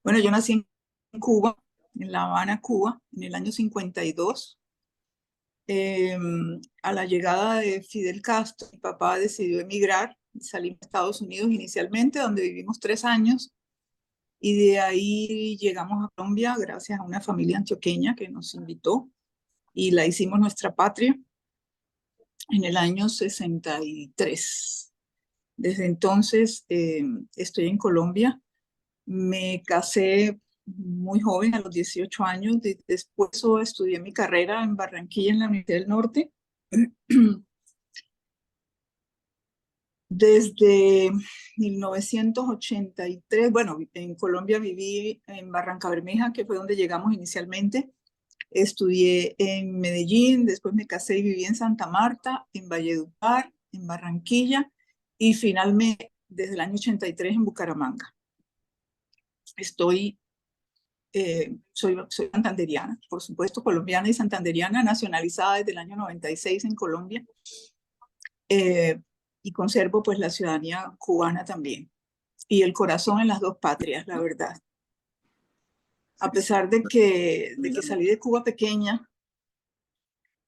Bueno, yo nací en Cuba, en La Habana, Cuba, en el año 52. Eh, a la llegada de Fidel Castro, mi papá decidió emigrar, salimos a Estados Unidos inicialmente, donde vivimos 3 años, y de ahí llegamos a Colombia gracias a una familia antioqueña que nos invitó y la hicimos nuestra patria en el año 63. Desde entonces estoy en Colombia. Me casé muy joven, a los 18 años. Después estudié mi carrera en Barranquilla, en la Universidad del Norte. Desde 1983, bueno, en Colombia viví en Barranca Bermeja, que fue donde llegamos inicialmente. Estudié en Medellín, después me casé y viví en Santa Marta, en Valledupar, en Barranquilla y finalmente desde el año 83 en Bucaramanga. Soy santanderiana, por supuesto, colombiana y santanderiana, nacionalizada desde el año 96 en Colombia, eh, y conservo pues la ciudadanía cubana también y el corazón en las dos patrias, la verdad. A pesar de que salí de Cuba pequeña,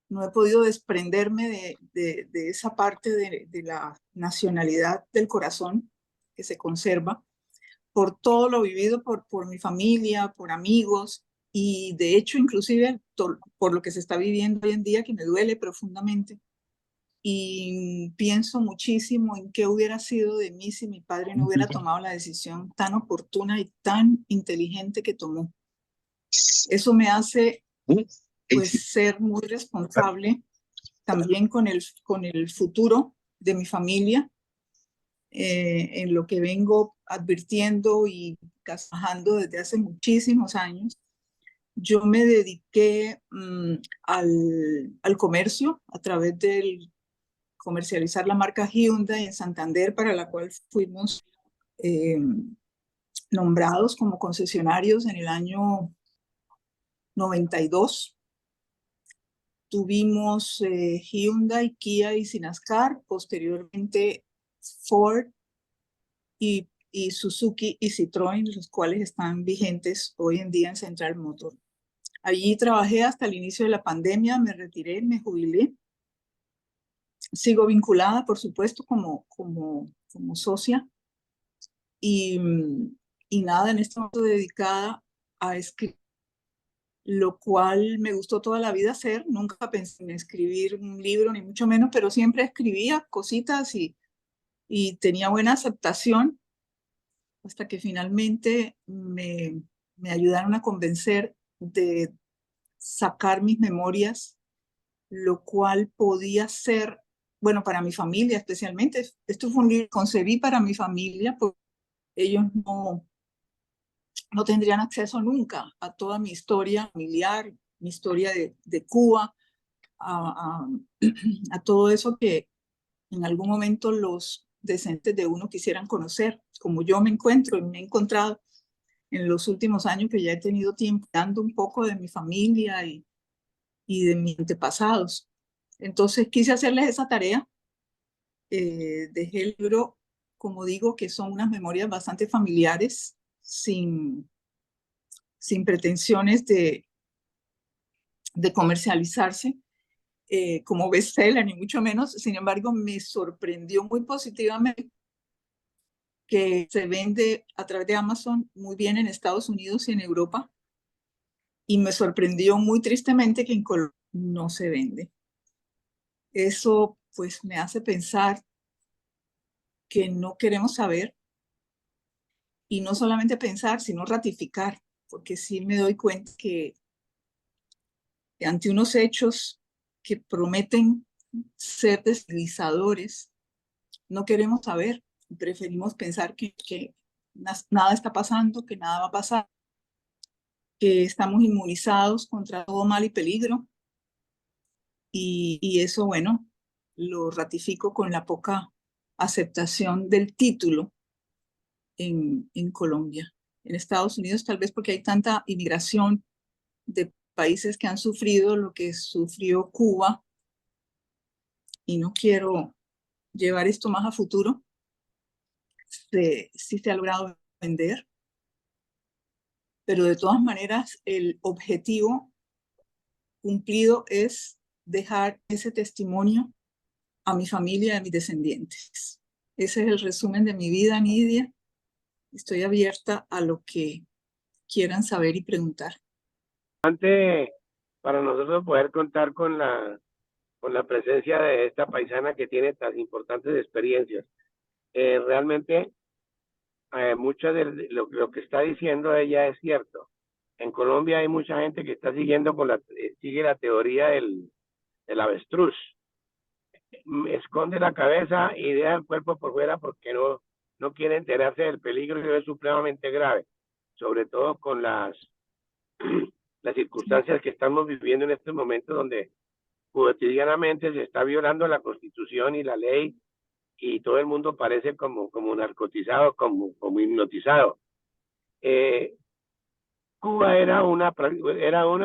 no he podido desprenderme de esa parte de la nacionalidad del corazón que se conserva por todo lo vivido por mi familia, por amigos y de hecho inclusive por lo que se está viviendo hoy en día que me duele profundamente. Y pienso muchísimo en qué hubiera sido de mí si mi padre no hubiera tomado la decisión tan oportuna y tan inteligente que tomó. Eso me hace pues ser muy responsable también con el futuro de mi familia, en lo que vengo advirtiendo y trabajando desde hace muchísimos años. Yo me dediqué al comercio a través del comercializar la marca Hyundai en Santander, para la cual fuimos eh, nombrados como concesionarios en el año 92. Tuvimos Hyundai, Kia y Sinascar, posteriormente Ford y Suzuki y Citroën, los cuales están vigentes hoy en día en Central Motor. Allí trabajé hasta el inicio de la pandemia, me retiré, me jubilé. Sigo vinculada, por supuesto, como socia y, y nada, en este momento dedicada a escribir, lo cual me gustó toda la vida hacer. Nunca pensé en escribir un libro, ni mucho menos, pero siempre escribía cositas y tenía buena aceptación hasta que finalmente me ayudaron a convencer de sacar mis memorias, lo cual podía ser, bueno, para mi familia especialmente. Esto fue un libro que concebí para mi familia, porque ellos no tendrían acceso nunca a toda mi historia familiar, mi historia de Cuba, a, a, a todo eso que en algún momento los descendientes de uno quisieran conocer, como yo me encuentro y me he encontrado en los últimos años, que ya he tenido tiempo dando un poco de mi familia y de mis antepasados. Entonces quise hacerles esa tarea. Dejé el libro, como digo, que son unas memorias bastante familiares, sin pretensiones de comercializarse como bestseller, ni mucho menos. Sin embargo, me sorprendió muy positivamente que se vende a través de Amazon muy bien en Estados Unidos y en Europa. Y me sorprendió muy tristemente que en Colombia no se vende. Eso pues me hace pensar que no queremos saber, y no solamente pensar, sino ratificar, porque sí me doy cuenta que ante unos hechos que prometen ser deslizadores, no queremos saber, preferimos pensar que nada está pasando, que nada va a pasar, que estamos inmunizados contra todo mal y peligro, y eso, bueno, lo ratifico con la poca aceptación del título en Colombia. En Estados Unidos, tal vez porque hay tanta inmigración de países que han sufrido lo que sufrió Cuba, y no quiero llevar esto más a futuro, sí se ha logrado vender. pero de todas maneras el objetivo cumplido es dejar ese testimonio a mi familia y a mis descendientes. Ese es el resumen de mi vida, Nidia. Estoy abierta a lo que quieran saber y preguntar. Para nosotros poder contar con la presencia de esta paisana que tiene tan importantes experiencias. Realmente, mucho de lo que está diciendo ella es cierto. En Colombia hay mucha gente que está siguiendo sigue la teoría del avestruz. Esconde la cabeza y deja el cuerpo por fuera porque no quiere enterarse del peligro, que es supremamente grave, sobre todo con las circunstancias que estamos viviendo en este momento, donde cotidianamente se está violando la Constitución y la ley, y todo el mundo parece como narcotizado, como hipnotizado. Cuba era una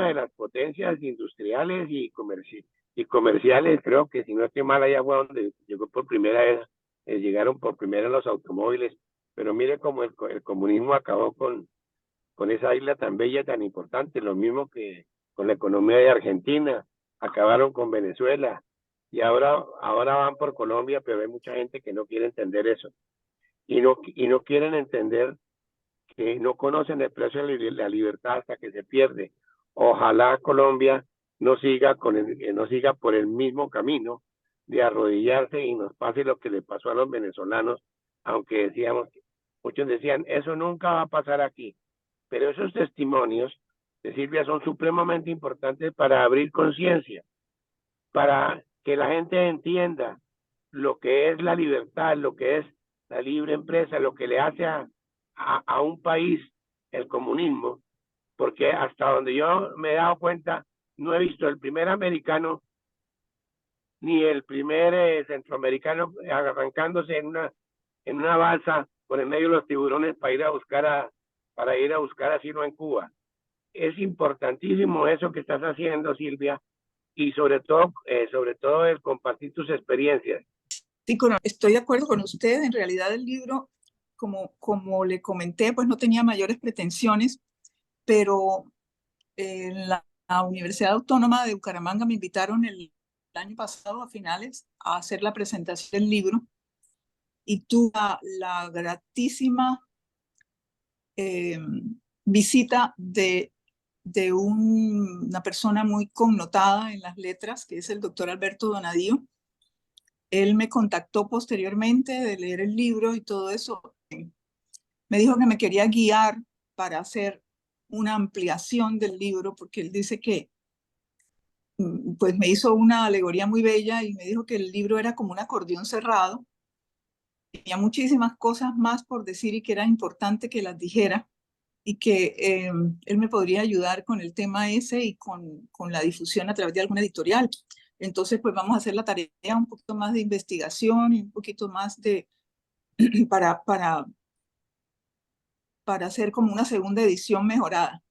de las potencias industriales y comerciales, creo que si no estoy mal, allá fue donde llegó por primera vez, llegaron por primera los automóviles, pero mire cómo el comunismo acabó con esa isla tan bella, tan importante, lo mismo que con la economía de Argentina, acabaron con Venezuela, y ahora van por Colombia, pero hay mucha gente que no quiere entender eso, y no quieren entender que no conocen el precio de la libertad hasta que se pierde. Ojalá Colombia no siga por el mismo camino de arrodillarse y nos pase lo que le pasó a los venezolanos, aunque muchos decían, eso nunca va a pasar aquí. Pero esos testimonios de Silvia son supremamente importantes para abrir conciencia, para que la gente entienda lo que es la libertad, lo que es la libre empresa, lo que le hace a un país el comunismo, porque hasta donde yo me he dado cuenta, no he visto el primer americano ni el primer centroamericano arrancándose en una balsa por en medio de los tiburones para ir a buscar asilo en Cuba. Es importantísimo eso que estás haciendo, Silvia, y sobre todo el compartir tus experiencias. Sí, estoy de acuerdo con usted. En realidad el libro, como le comenté, pues no tenía mayores pretensiones, pero en la Universidad Autónoma de Bucaramanga me invitaron el año pasado a finales a hacer la presentación del libro y tuve la gratísima visita de una persona muy connotada en las letras, que es el doctor Alberto Donadío. Él me contactó posteriormente de leer el libro y todo eso. Me dijo que me quería guiar para hacer una ampliación del libro, porque él dice que, pues me hizo una alegoría muy bella y me dijo que el libro era como un acordeón cerrado. Tenía muchísimas cosas más por decir y que era importante que las dijera y que él me podría ayudar con el tema ese y con la difusión a través de alguna editorial. Entonces, pues vamos a hacer la tarea un poquito más de investigación y un poquito más de para hacer como una segunda edición mejorada.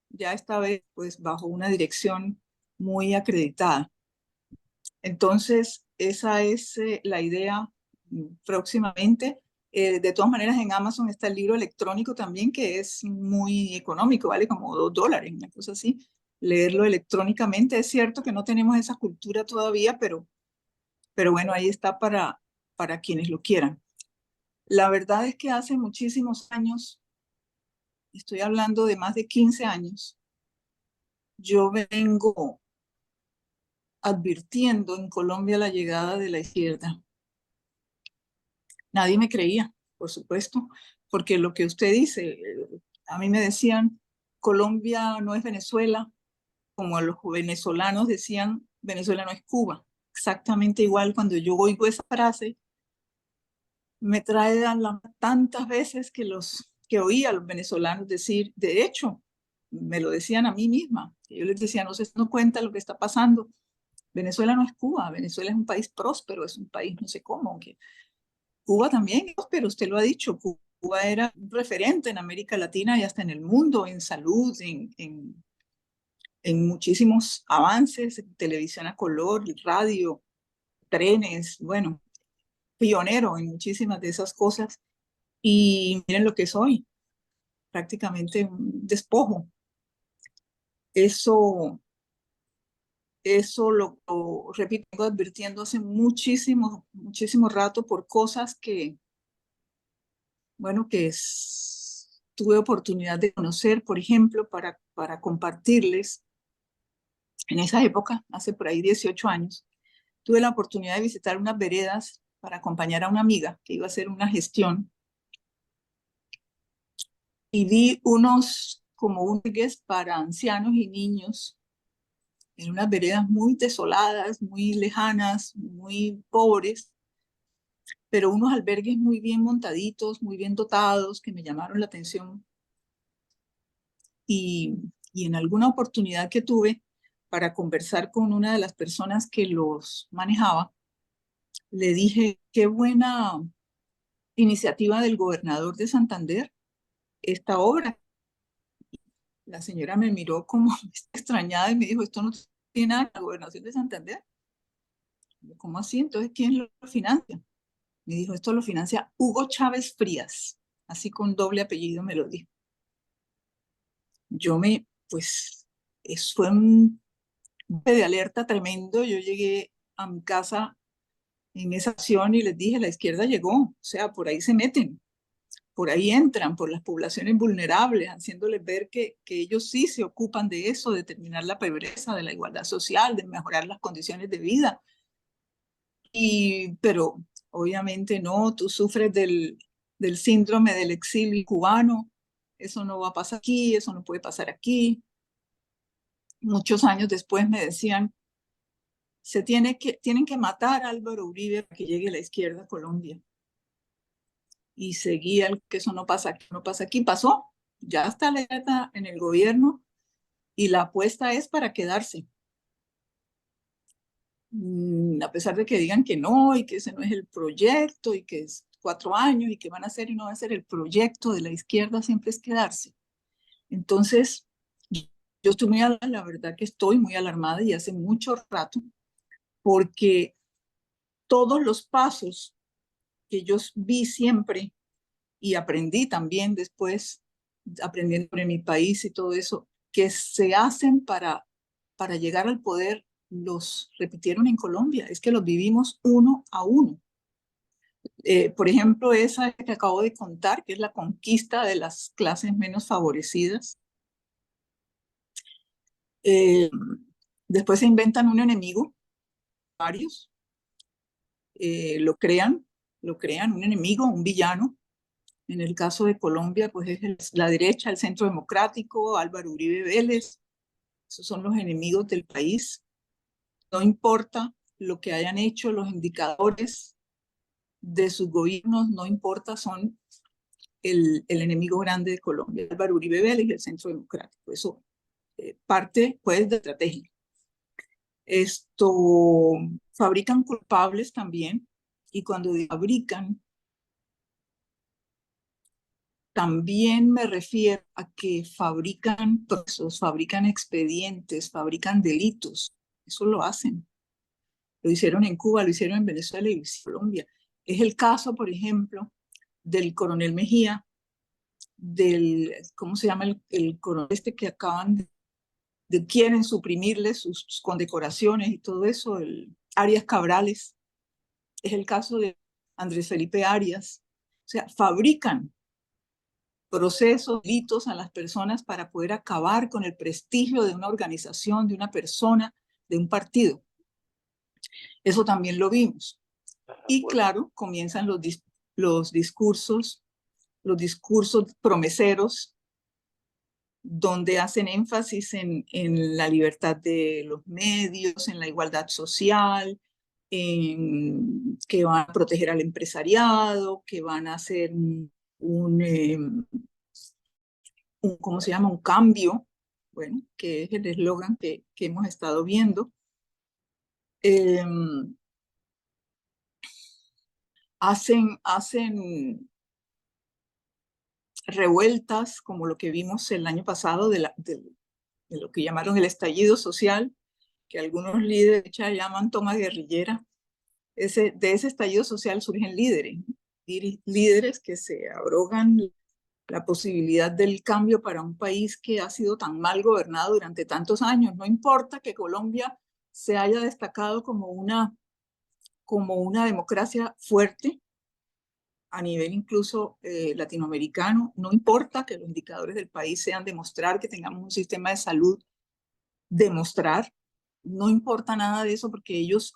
Ya esta vez, pues bajo una dirección muy acreditada. Entonces, esa es la idea próximamente. De todas maneras, en Amazon está el libro electrónico también, que es muy económico, vale como $2, una cosa así. Leerlo electrónicamente. Es cierto que no tenemos esa cultura todavía, pero bueno, ahí está para quienes lo quieran. La verdad es que hace muchísimos años, estoy hablando de más de 15 años, yo vengo advirtiendo en Colombia la llegada de la izquierda. Nadie me creía, por supuesto, porque lo que usted dice, a mí me decían, Colombia no es Venezuela, como los venezolanos decían, Venezuela no es Cuba. Exactamente igual, cuando yo oigo esa frase, me trae tantas veces que oí a los venezolanos decir, de hecho, me lo decían a mí misma, que yo les decía, no se dan cuenta lo que está pasando. Venezuela no es Cuba, Venezuela es un país próspero, es un país no sé cómo, que Cuba también es próspero, usted lo ha dicho, Cuba era un referente en América Latina y hasta en el mundo, en salud, en muchísimos avances, televisión a color, radio, trenes, bueno, pionero en muchísimas de esas cosas. Y miren lo que es hoy. prácticamente un despojo. Eso lo repito, vengo advirtiendo hace muchísimo rato por cosas que, bueno, tuve oportunidad de conocer, por ejemplo, para compartirles. En esa época, hace por ahí 18 años, tuve la oportunidad de visitar unas veredas para acompañar a una amiga que iba a hacer una gestión y vi como un albergues para ancianos y niños en unas veredas muy desoladas, muy lejanas, muy pobres, pero unos albergues muy bien montaditos, muy bien dotados, que me llamaron la atención. Y en alguna oportunidad que tuve para conversar con una de las personas que los manejaba, le dije, qué buena iniciativa del gobernador de Santander, esta obra. La señora me miró como extrañada y me dijo, esto no tiene nada con la gobernación de Santander. ¿Cómo así? Entonces, ¿quién lo financia? Me dijo, esto lo financia Hugo Chávez Frías, así con doble apellido me lo dijo. Pues, eso fue un golpe de alerta tremendo. Yo llegué a mi casa en esa acción y les dije, la izquierda llegó, o sea, por ahí se meten, por ahí entran, por las poblaciones vulnerables, haciéndoles ver que ellos sí se ocupan de eso, de terminar la pobreza, de la igualdad social, de mejorar las condiciones de vida. Pero obviamente no, tú sufres del síndrome del exilio cubano, eso no va a pasar aquí, eso no puede pasar aquí. Muchos años después me decían, tienen que matar a Álvaro Uribe para que llegue a la izquierda a Colombia. Y seguía el que eso no pasa aquí, no pasa aquí. Pasó, ya está la izquierda en el gobierno y la apuesta es para quedarse. A pesar de que digan que no y que ese no es el proyecto y que es 4 años y que van a hacer y no va a ser el proyecto de la izquierda, siempre es quedarse. Entonces, yo estoy la verdad que estoy muy alarmada y hace mucho rato, porque todos los pasos que yo vi siempre y aprendí también después, aprendiendo sobre mi país y todo eso, que se hacen para llegar al poder, los repitieron en Colombia. Es que los vivimos uno a uno. Por ejemplo, esa que acabo de contar, que es la conquista de las clases menos favorecidas. Después se inventan un enemigo, varios, lo crean, un enemigo, un villano. En el caso de Colombia, pues es la derecha, el Centro Democrático, Álvaro Uribe Vélez. Esos son los enemigos del país. No importa lo que hayan hecho los indicadores de sus gobiernos, no importa, son el enemigo grande de Colombia, Álvaro Uribe Vélez y el Centro Democrático. Eso parte, pues, de estrategia. Fabrican culpables también, y cuando fabrican, también me refiero a que fabrican procesos, fabrican expedientes, fabrican delitos. Eso lo hacen. Lo hicieron en Cuba, lo hicieron en Venezuela y en Colombia. Es el caso, por ejemplo, del coronel Mejía, ¿cómo se llama el coronel que acaban quieren suprimirle sus condecoraciones y todo eso, el Arias Cabrales? Es el caso de Andrés Felipe Arias. O sea, fabrican procesos, delitos a las personas para poder acabar con el prestigio de una organización, de una persona, de un partido. Eso también lo vimos. Y claro, comienzan los discursos promeseros, donde hacen énfasis en la libertad de los medios, en la igualdad social, en que van a proteger al empresariado, que van a hacer ¿cómo se llama? Un cambio, bueno, que es el eslogan que hemos estado viendo. Hacen revueltas como lo que vimos el año pasado de lo que llamaron el estallido social, que algunos líderes ya llaman toma guerrillera. De ese estallido social surgen líderes que se abrogan la posibilidad del cambio para un país que ha sido tan mal gobernado durante tantos años. No importa que Colombia se haya destacado como una democracia fuerte a nivel incluso latinoamericano, no importa que los indicadores del país sean demostrar que tengamos un sistema de salud, demostrar, no importa nada de eso porque ellos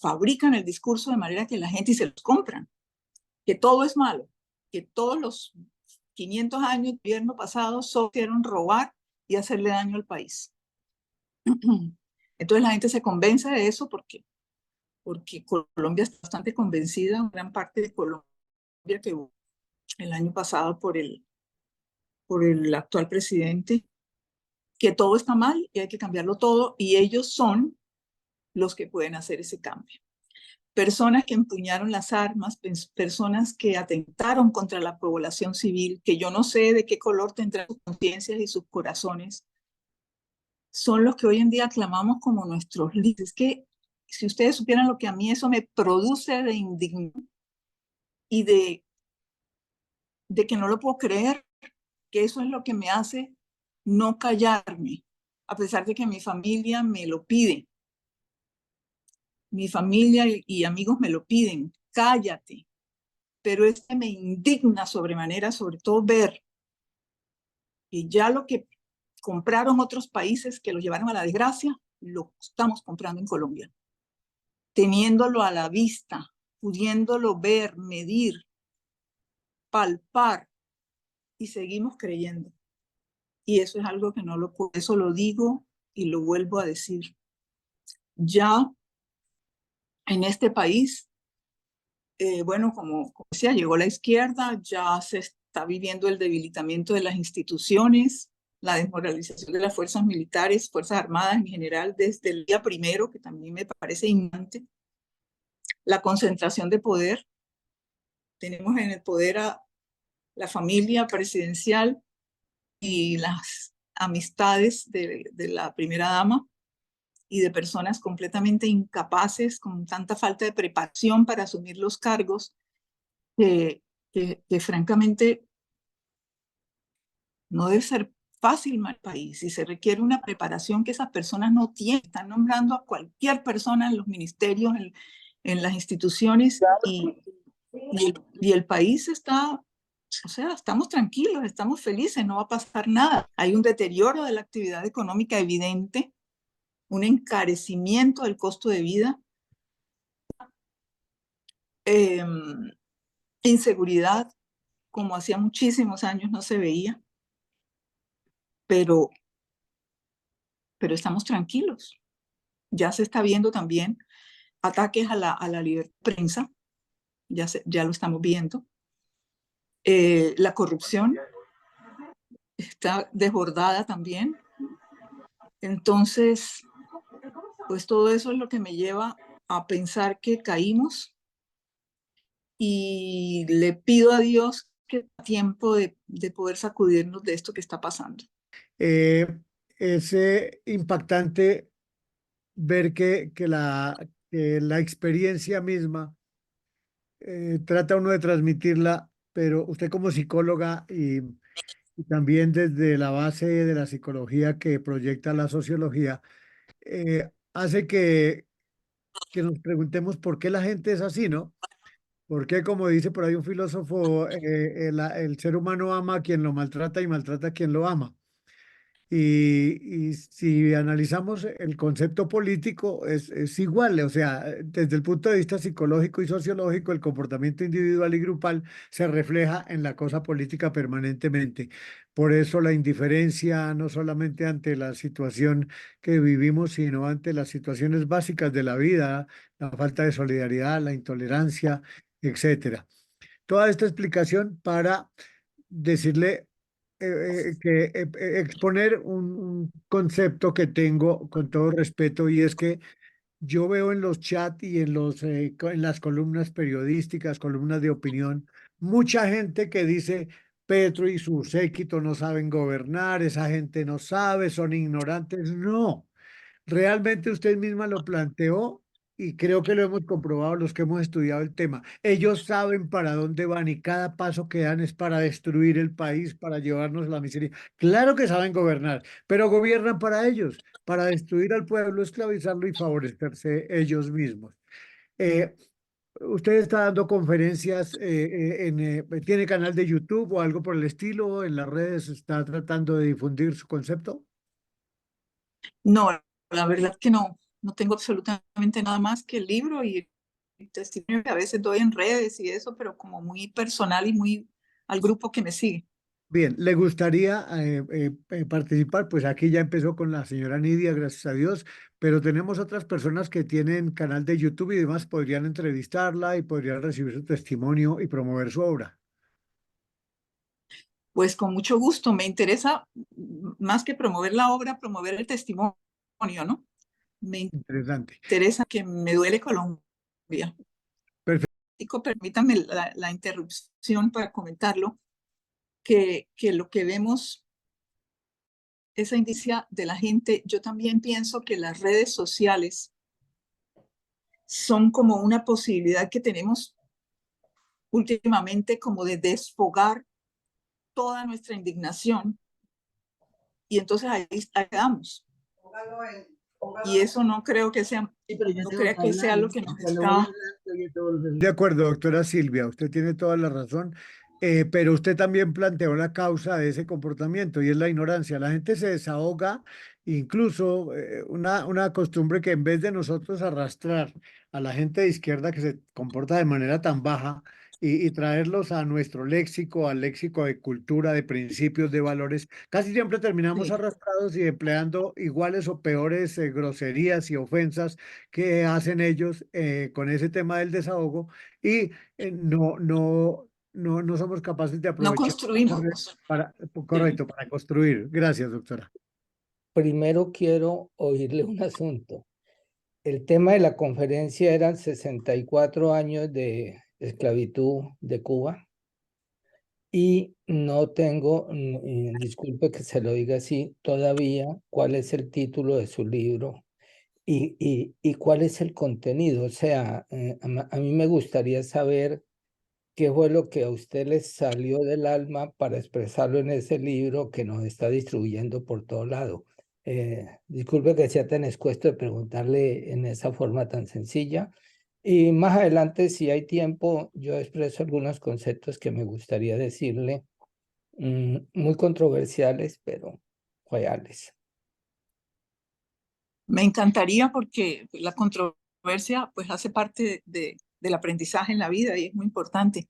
fabrican el discurso de manera que la gente se los compran, que todo es malo, que todos los 500 años del gobierno pasado solo quisieron robar y hacerle daño al país. Entonces la gente se convence de eso porque Colombia está bastante convencida, gran parte de Colombia que hubo el año pasado por el actual presidente, que todo está mal y hay que cambiarlo todo, y ellos son los que pueden hacer ese cambio. Personas que empuñaron las armas, personas que atentaron contra la población civil, que yo no sé de qué color tendrán sus conciencias y sus corazones, son los que hoy en día aclamamos como nuestros líderes. Es que si ustedes supieran lo que a mí eso me produce de indignación y de que no lo puedo creer, que eso es lo que me hace no callarme, a pesar de que mi familia me lo pide. Mi familia y amigos me lo piden, cállate. Pero es que me indigna sobremanera, sobre todo ver que ya lo que compraron otros países que los llevaron a la desgracia, lo estamos comprando en Colombia. Teniéndolo a la vista, pudiéndolo ver, medir, palpar, y seguimos creyendo. Y eso es algo que no lo puedo, eso lo digo y lo vuelvo a decir. Ya en este país, bueno, como decía, llegó la izquierda, ya se está viviendo el debilitamiento de las instituciones, la desmoralización de las fuerzas militares, fuerzas armadas en general, desde el día primero, que también me parece indignante, la concentración de poder. Tenemos en el poder a la familia presidencial y las amistades de la primera dama y de personas completamente incapaces, con tanta falta de preparación para asumir los cargos, que francamente no debe ser fácil para el país y se requiere una preparación que esas personas no tienen. Están nombrando a cualquier persona en los ministerios, en las instituciones, y el país está, o sea, estamos tranquilos, estamos felices, no va a pasar nada. Hay un deterioro de la actividad económica evidente, un encarecimiento del costo de vida, inseguridad, como hacía muchísimos años no se veía, pero estamos tranquilos. Ya se está viendo también ataques a la libertad de prensa, ya lo estamos viendo. La corrupción está desbordada también. Entonces, pues todo eso es lo que me lleva a pensar que caímos, y le pido a Dios que tenga tiempo de poder sacudirnos de esto que está pasando. Es impactante ver que la experiencia misma trata uno de transmitirla, pero usted como psicóloga y también desde la base de la psicología que proyecta la sociología, hace que nos preguntemos por qué la gente es así, ¿no? Porque como dice por ahí un filósofo, el ser humano ama a quien lo maltrata y maltrata a quien lo ama. Y si analizamos el concepto político, es igual, o sea, desde el punto de vista psicológico y sociológico, el comportamiento individual y grupal se refleja en la cosa política permanentemente. Por eso la indiferencia, no solamente ante la situación que vivimos, sino ante las situaciones básicas de la vida, la falta de solidaridad, la intolerancia, etcétera. Toda esta explicación para decirle exponer un concepto que tengo con todo respeto, y es que yo veo en los chats y en las columnas periodísticas, columnas de opinión, mucha gente que dice: Petro y su séquito no saben gobernar, esa gente no sabe, son ignorantes. No, realmente usted misma lo planteó. y creo que lo hemos comprobado los que hemos estudiado el tema. Ellos saben para dónde van y cada paso que dan es para destruir el país, para llevarnos a la miseria. Claro que saben gobernar, pero gobiernan para ellos, para destruir al pueblo, esclavizarlo y favorecerse ellos mismos. Eh, ¿Usted está dando conferencias tiene canal de YouTube o algo por el estilo? ¿En las redes está tratando de difundir su concepto? No, la verdad que no. No tengo absolutamente nada más que el libro y el testimonio que a veces doy en redes y eso, pero como muy personal y muy al grupo que me sigue. Bien, ¿le gustaría participar? Pues aquí ya empezó con la señora Nidia, gracias a Dios, pero tenemos otras personas que tienen canal de YouTube y demás, podrían entrevistarla y podrían recibir su testimonio y promover su obra. Pues con mucho gusto, me interesa más que promover la obra, promover el testimonio, ¿no? Me Interesante. interesa que me duele Colombia. Perfecto. Permítame la interrupción para comentarlo, que lo que vemos, esa indicia de la gente, yo también pienso que las redes sociales son como una posibilidad que tenemos últimamente como de desfogar toda nuestra indignación y entonces ahí quedamos. Y eso no creo que sea, no creo que sea lo que nos está... De acuerdo, doctora Silvia, usted tiene toda la razón, pero usted también planteó la causa de ese comportamiento y es la ignorancia. La gente se desahoga, incluso una costumbre que en vez de nosotros arrastrar a la gente de izquierda que se comporta de manera tan baja y traerlos a nuestro léxico, al léxico de cultura, de principios, de valores, casi siempre terminamos Sí. arrastrados y empleando iguales o peores groserías y ofensas que hacen ellos con ese tema del desahogo y no somos capaces de No aprovechar construimos. para, Sí. correcto, para construir. Gracias, doctora. Primero quiero oírle un asunto. El tema de la conferencia eran 64 años de esclavitud de Cuba y no tengo, disculpe que se lo diga así, todavía cuál es el título de su libro y cuál es el contenido. O sea, a mí me gustaría saber qué fue lo que a usted le salió del alma para expresarlo en ese libro que nos está distribuyendo por todo lado. Disculpe que sea tan expuesto de preguntarle en esa forma tan sencilla. Y más adelante, si hay tiempo, yo expreso algunos conceptos que me gustaría decirle, muy controversiales, pero reales. Me encantaría porque la controversia pues hace parte del aprendizaje en la vida y es muy importante.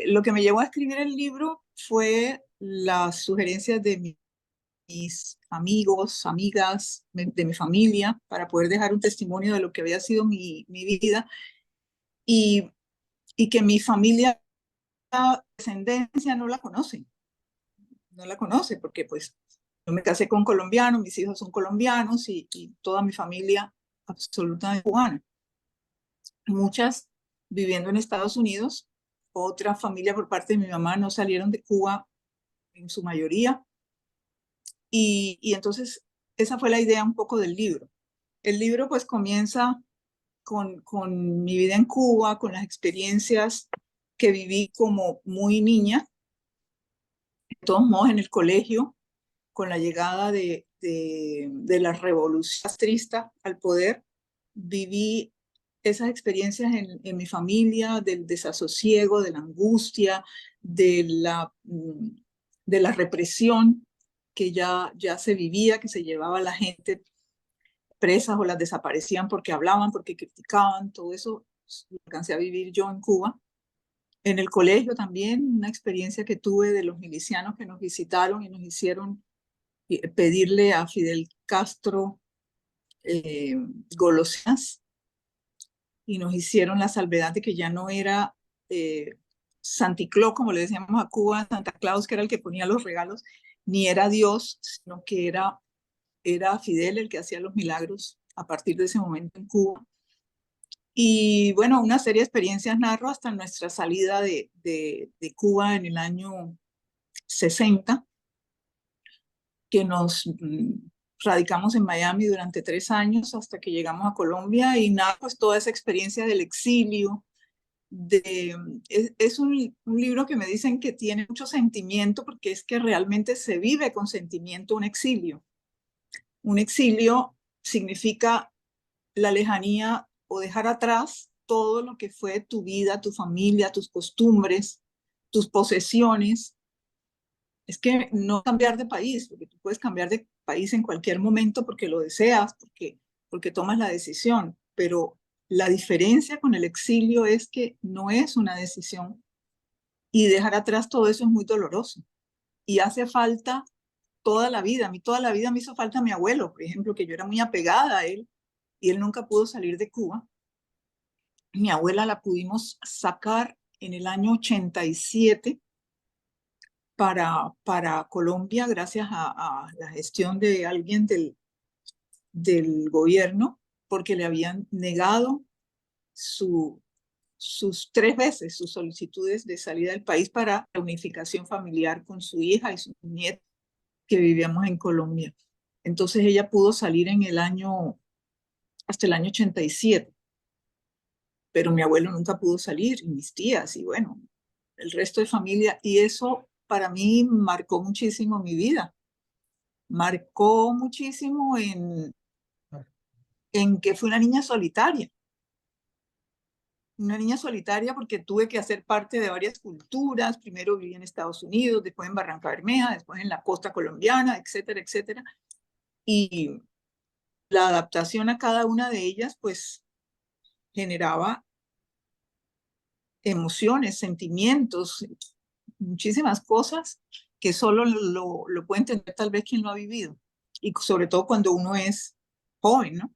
Lo que me llevó a escribir el libro fue las sugerencias de mis amigos, amigas, de mi familia, para poder dejar un testimonio de lo que había sido mi vida y, y que mi familia, descendencia, no la conoce porque pues yo me casé con colombianos, mis hijos son colombianos y toda mi familia absolutamente cubana. Muchas viviendo en Estados Unidos, otra familia por parte de mi mamá no salieron de Cuba en su mayoría. Y entonces esa fue la idea un poco del libro. El libro pues comienza con mi vida en Cuba, con las experiencias que viví como muy niña, de todos modos en el colegio, con la llegada de la revolución castrista al poder, viví esas experiencias en mi familia, del desasosiego, de la angustia, de la represión que ya se vivía, que se llevaba a la gente presas o las desaparecían porque hablaban, porque criticaban, todo eso lo alcancé a vivir yo en Cuba. En el colegio también, una experiencia que tuve de los milicianos que nos visitaron y nos hicieron pedirle a Fidel Castro golosinas y nos hicieron la salvedad de que ya no era Santicló, como le decíamos a Cuba, Santa Claus, que era el que ponía los regalos, ni era Dios, sino que era Fidel el que hacía los milagros a partir de ese momento en Cuba. Y bueno, una serie de experiencias narro hasta nuestra salida de Cuba en el año 60, que nos radicamos en Miami durante 3 años hasta que llegamos a Colombia y nada, pues toda esa experiencia del exilio. Es un libro que me dicen que tiene mucho sentimiento porque es que realmente se vive con sentimiento un exilio. Un exilio significa la lejanía o dejar atrás todo lo que fue tu vida, tu familia, tus costumbres, tus posesiones. Es que no cambiar de país, porque tú puedes cambiar de país en cualquier momento porque lo deseas, porque tomas la decisión, pero la diferencia con el exilio es que no es una decisión y dejar atrás todo eso es muy doloroso y hace falta toda la vida. A mí toda la vida me hizo falta mi abuelo, por ejemplo, que yo era muy apegada a él y él nunca pudo salir de Cuba. Mi abuela la pudimos sacar en el año 87 para Colombia gracias a la gestión de alguien del gobierno, porque le habían negado sus 3 veces sus solicitudes de salida del país para la unificación familiar con su hija y su nieta que vivíamos en Colombia. Entonces ella pudo salir hasta el año 87, pero mi abuelo nunca pudo salir, y mis tías, y bueno, el resto de familia, y eso para mí marcó muchísimo mi vida. Marcó muchísimo en que fui una niña solitaria. Una niña solitaria porque tuve que hacer parte de varias culturas. Primero viví en Estados Unidos, después en Barranca Bermeja, después en la costa colombiana, etcétera, etcétera. Y la adaptación a cada una de ellas, pues, generaba emociones, sentimientos, muchísimas cosas que solo lo puede entender tal vez quien lo ha vivido. Y sobre todo cuando uno es joven, ¿no?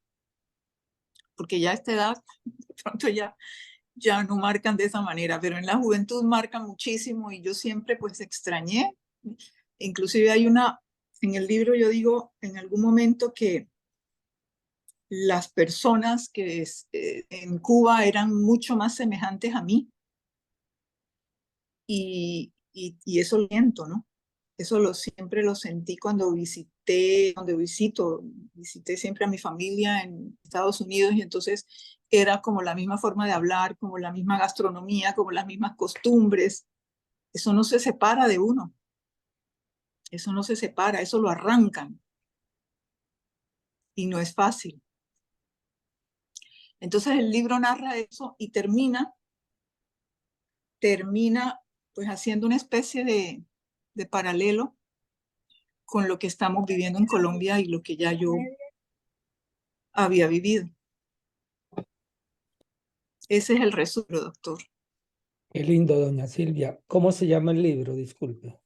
Porque ya a esta edad, de pronto ya no marcan de esa manera, pero en la juventud marcan muchísimo y yo siempre pues extrañé. Inclusive en el libro yo digo en algún momento que las personas que en Cuba eran mucho más semejantes a mí y eso lo siento, ¿no? Eso siempre lo sentí cuando visité siempre a mi familia en Estados Unidos y entonces era como la misma forma de hablar, como la misma gastronomía, como las mismas costumbres. Eso no se separa de uno. Eso no se separa, eso lo arrancan. Y no es fácil. Entonces el libro narra eso y termina pues haciendo una especie de paralelo con lo que estamos viviendo en Colombia y lo que ya yo había vivido. Ese es el resumen, doctor. Qué lindo, doña Silvia. ¿Cómo se llama el libro? Disculpe.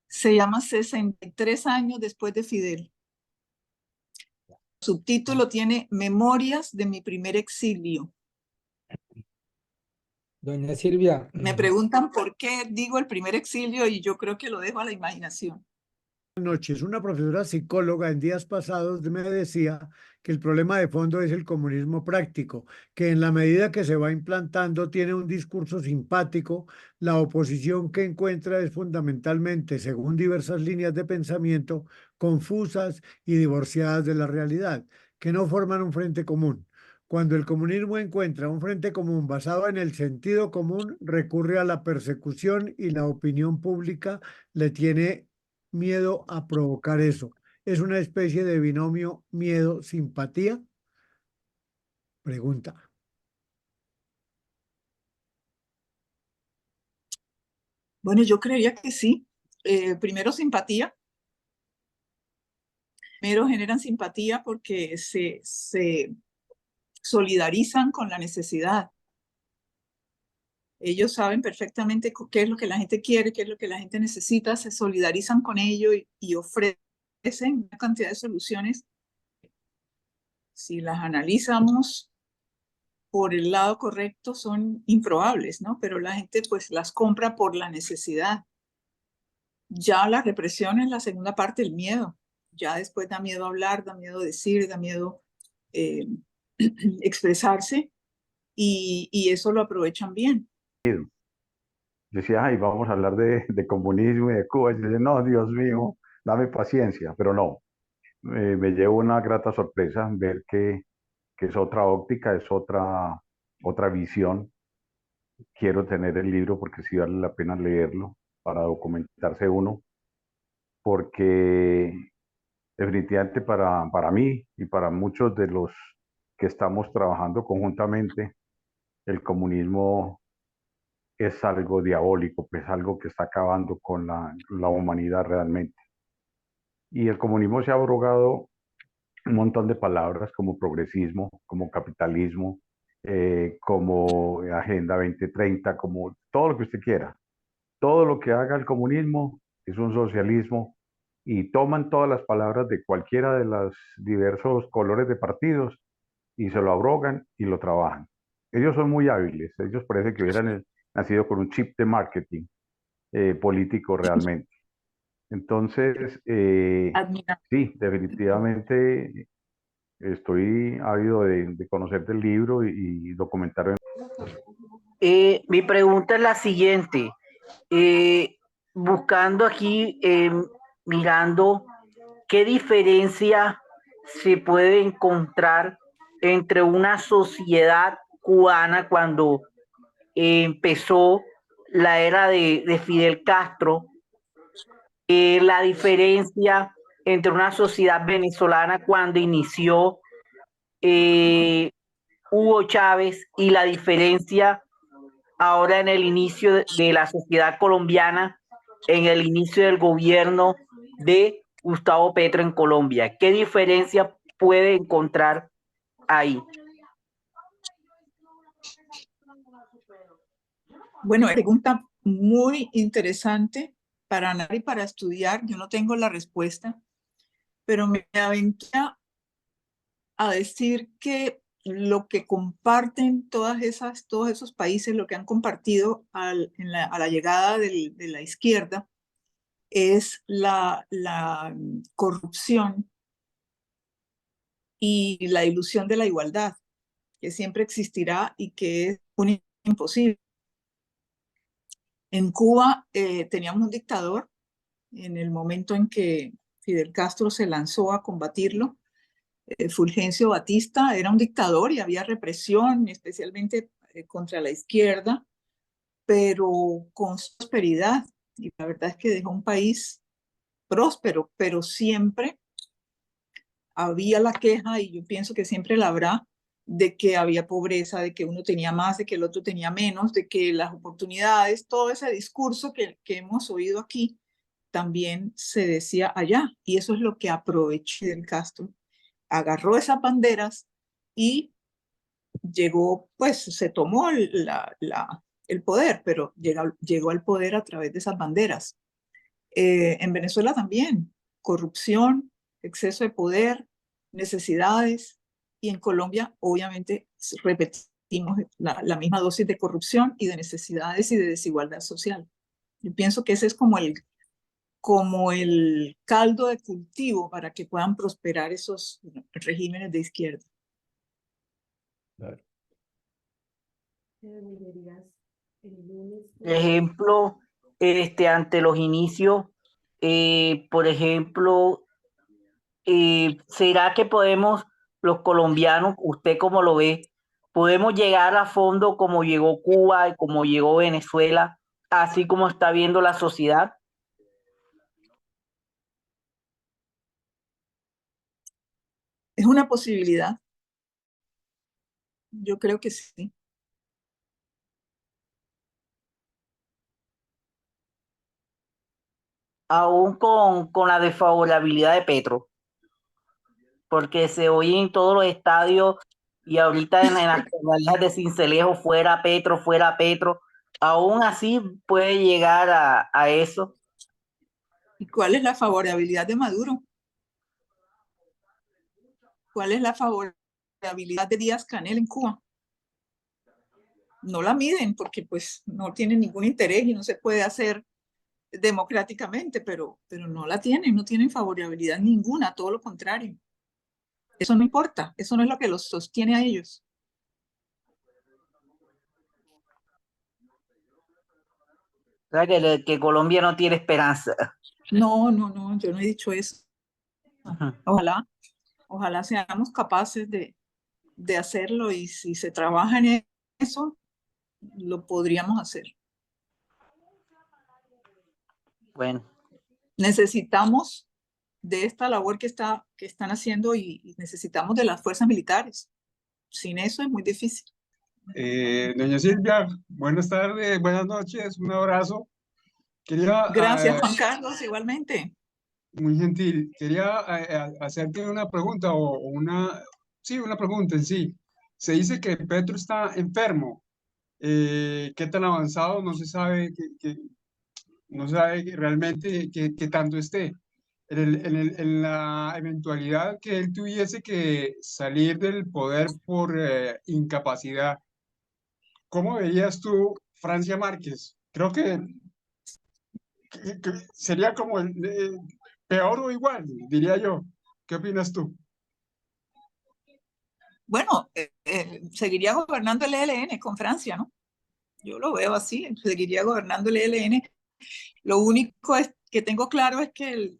Se llama 63 años después de Fidel. El subtítulo tiene Memorias de mi primer exilio. Doña Silvia. Me preguntan por qué digo el primer exilio y yo creo que lo dejo a la imaginación. Noches, una profesora psicóloga en días pasados me decía que el problema de fondo es el comunismo práctico, que en la medida que se va implantando tiene un discurso simpático, la oposición que encuentra es fundamentalmente, según diversas líneas de pensamiento, confusas y divorciadas de la realidad, que no forman un frente común. Cuando el comunismo encuentra un frente común basado en el sentido común, recurre a la persecución y la opinión pública le tiene miedo a provocar eso. ¿Es una especie de binomio miedo-simpatía? Pregunta. Bueno, yo creería que sí. Primero simpatía. Primero generan simpatía porque se solidarizan con la necesidad. Ellos saben perfectamente qué es lo que la gente quiere, qué es lo que la gente necesita, se solidarizan con ello y ofrecen una cantidad de soluciones. Si las analizamos por el lado correcto, son improbables, ¿no? Pero la gente pues las compra por la necesidad. Ya la represión es la segunda parte, el miedo. Ya después da miedo hablar, da miedo decir, da miedo expresarse y eso lo aprovechan bien. Yo decía, ay, vamos a hablar de comunismo y de Cuba. Y yo decía, no, Dios mío, dame paciencia, pero no. me llevo una grata sorpresa ver que es otra óptica, es otra visión. Quiero tener el libro porque sí vale la pena leerlo para documentarse uno, porque definitivamente para mí y para muchos de los que estamos trabajando conjuntamente, el comunismo es algo diabólico, pues algo que está acabando con la humanidad realmente. Y el comunismo se ha abrogado un montón de palabras como progresismo, como capitalismo, como Agenda 2030, como todo lo que usted quiera. Todo lo que haga el comunismo es un socialismo y toman todas las palabras de cualquiera de los diversos colores de partidos y se lo abrogan y lo trabajan. Ellos son muy hábiles, ellos parece que hubieran nacido con un chip de marketing político realmente. Entonces, Admira. sí, definitivamente estoy ávido de conocer del libro y documentarme. Mi pregunta es la siguiente. Buscando aquí, mirando qué diferencia se puede encontrar entre una sociedad cubana cuando empezó la era de Fidel Castro, la diferencia entre una sociedad venezolana cuando inició Hugo Chávez y la diferencia ahora en el inicio de la sociedad colombiana, en el inicio del gobierno de Gustavo Petro en Colombia. ¿Qué diferencia puede encontrar ahí? Bueno, pregunta muy interesante para nadie, para estudiar. Yo no tengo la respuesta, pero me aventé a decir que lo que comparten todos esos países, lo que han compartido a la llegada de la izquierda, es la corrupción y la ilusión de la igualdad, que siempre existirá y que es un imposible. En Cuba teníamos un dictador en el momento en que Fidel Castro se lanzó a combatirlo. Fulgencio Batista era un dictador y había represión, especialmente contra la izquierda, pero con prosperidad. Y la verdad es que dejó un país próspero, pero siempre había la queja, y yo pienso que siempre la habrá, de que había pobreza, de que uno tenía más, de que el otro tenía menos, de que las oportunidades, todo ese discurso que hemos oído aquí, también se decía allá. Y eso es lo que aprovechó Fidel Castro. Agarró esas banderas y llegó, pues se tomó el poder, pero llegó al poder a través de esas banderas. En Venezuela también, corrupción, exceso de poder, necesidades, y en Colombia obviamente repetimos la misma dosis de corrupción y de necesidades y de desigualdad social. Yo pienso que ese es como el caldo de cultivo para que puedan prosperar esos regímenes de izquierda. Claro. Ejemplo, ante los inicios, por ejemplo, ¿será que podemos, los colombianos, usted cómo lo ve, podemos llegar a fondo como llegó Cuba y como llegó Venezuela, así como está viendo la sociedad? Es una posibilidad. Yo creo que sí. Aún con la desfavorabilidad de Petro, porque se oye en todos los estadios y ahorita en las canales de Sincelejo, fuera Petro, aún así puede llegar a eso. ¿Y cuál es la favorabilidad de Maduro? ¿Cuál es la favorabilidad de Díaz-Canel en Cuba? No la miden porque pues no tienen ningún interés y no se puede hacer democráticamente, pero no la tienen, no tienen favorabilidad ninguna, todo lo contrario. Eso no importa, eso no es lo que los sostiene a ellos. O sea, que Colombia no tiene esperanza. No, yo no he dicho eso. Ajá. Ojalá seamos capaces de hacerlo, y si se trabaja en eso, lo podríamos hacer. Bueno, Necesitamos de esta labor que están haciendo, y necesitamos de las fuerzas militares. Sin eso es muy difícil. Doña Silvia, buenas tardes, buenas noches, un abrazo. Quería, Gracias, Juan Carlos, igualmente. muy gentil, quería hacerte una pregunta sí, una pregunta en sí. Se dice que Petro está enfermo. ¿Qué tan avanzado? No se sabe, no se sabe realmente qué tanto esté. En la eventualidad que él tuviese que salir del poder por incapacidad, ¿cómo verías tú Francia Márquez? Creo que sería como peor o igual, diría yo. ¿Qué opinas tú? Bueno, seguiría gobernando el ELN con Francia, ¿no? Yo lo veo así, seguiría gobernando el ELN. Lo único que tengo claro es que el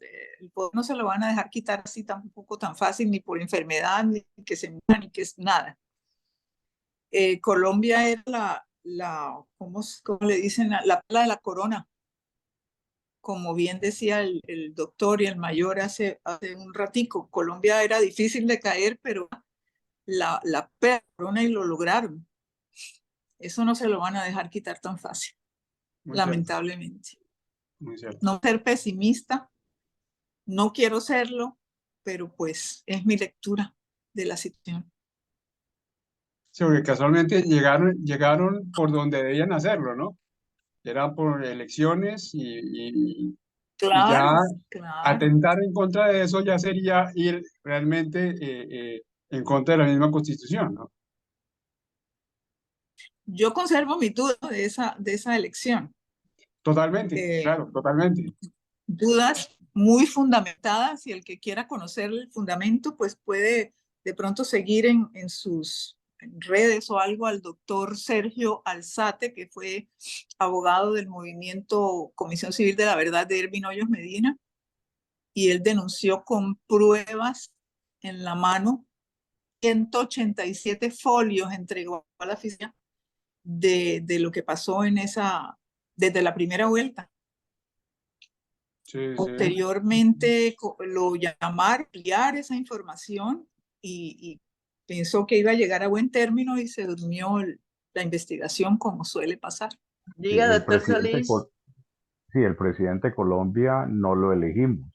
poder no se lo van a dejar quitar así tampoco tan fácil, ni por enfermedad, ni que se muera, ni que es nada. Colombia era ¿cómo le dicen? La perla de la corona. Como bien decía el doctor y el mayor hace un ratico, Colombia era difícil de caer, pero la perla de la corona, y lo lograron. Eso no se lo van a dejar quitar tan fácil, Muy cierto, lamentablemente. muy cierto. No ser pesimista, no quiero serlo, pero pues es mi lectura de la situación. Sí, porque casualmente llegaron por donde debían hacerlo, ¿no? Era por elecciones y ya Claro, claro. atentar en contra de eso ya sería ir realmente en contra de la misma Constitución, ¿no? Yo conservo mi duda de esa elección. Totalmente, Eh, claro, totalmente. Dudas muy fundamentadas, y el que quiera conocer el fundamento, pues puede de pronto seguir en sus redes o algo al doctor Sergio Alzate, que fue abogado del movimiento Comisión Civil de la Verdad de Ervin Hoyos Medina, y él denunció con pruebas en la mano 187 folios, entregó a la fiscalía de lo que pasó desde la primera vuelta. Sí, sí. Posteriormente lo llamaron a ampliar esa información, y pensó que iba a llegar a buen término, y se durmió la investigación, como suele pasar. Sí, diga, doctor Solís. Sí, el presidente de Colombia no lo elegimos.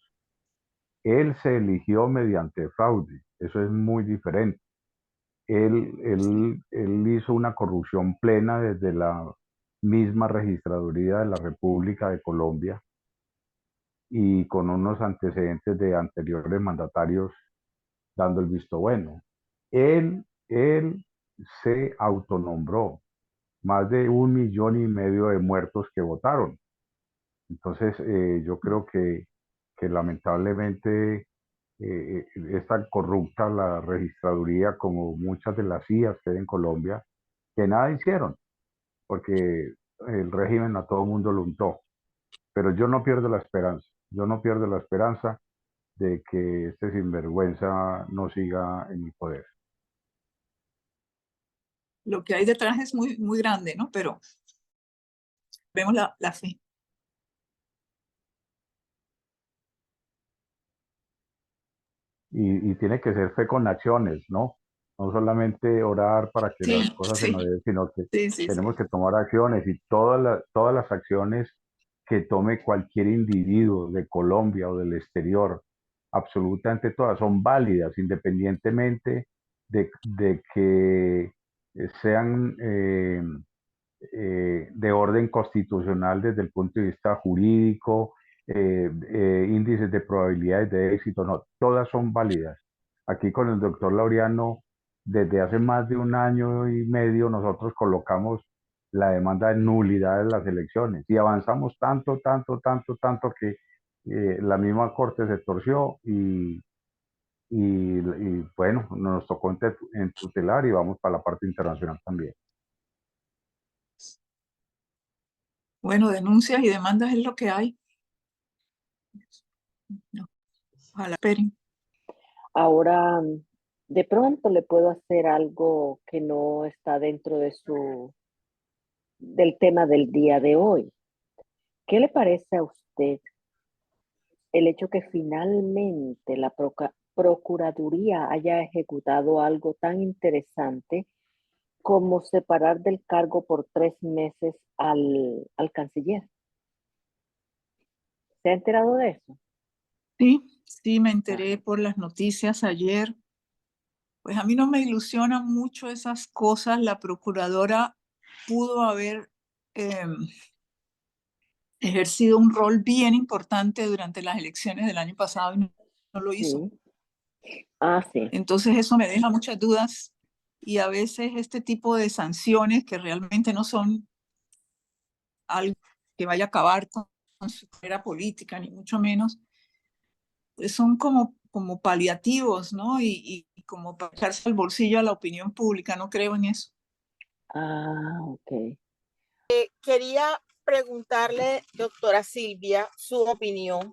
Él se eligió mediante fraude. Eso es muy diferente. Él hizo una corrupción plena desde la misma registraduría de la República de Colombia, y con unos antecedentes de anteriores mandatarios dando el visto bueno. Él se autonombró más de 1,5 millones de muertos que votaron. Entonces, yo creo que lamentablemente es tan corrupta la registraduría como muchas de las CIAs que hay en Colombia, que nada hicieron, porque el régimen a todo mundo lo untó. Pero yo no pierdo la esperanza, yo no pierdo la esperanza de que este sinvergüenza no siga en el poder. Lo que hay detrás es muy, muy grande, ¿no? Pero vemos la fe. Y tiene que ser fe con acciones, ¿no? No solamente orar para que las Sí, cosas se sí, nos den, sino que sí. tenemos que tomar acciones, y todas las acciones que tome cualquier individuo de Colombia o del exterior, absolutamente todas son válidas, independientemente de que sean de orden constitucional desde el punto de vista jurídico, índices de probabilidades de éxito, no, todas son válidas. Aquí con el doctor Laureano, desde hace más de 1 año y medio, nosotros colocamos la demanda de nulidad de las elecciones, y avanzamos tanto que la misma Corte se torció, y bueno, nos tocó en tutelar, y vamos para la parte internacional también. Bueno, denuncias y demandas es lo que hay. No, ojalá esperen. Ahora, de pronto le puedo hacer algo que no está dentro de del tema del día de hoy. ¿Qué le parece a usted el hecho que finalmente la Procuraduría haya ejecutado algo tan interesante como separar del cargo por 3 meses al canciller? ¿Se ha enterado de eso? Sí, me enteré por las noticias ayer. Pues a mí no me ilusionan mucho esas cosas. La procuradora pudo haber ejercido un rol bien importante durante las elecciones del año pasado y no lo hizo. Sí. Ah, sí. Entonces eso me deja muchas dudas y a veces este tipo de sanciones que realmente no son algo que vaya a acabar con su carrera política, ni mucho menos, pues son como paliativos, ¿no? Y como para echarse al bolsillo a la opinión pública. No creo en eso. Ah, ok. Quería preguntarle, doctora Silvia, su opinión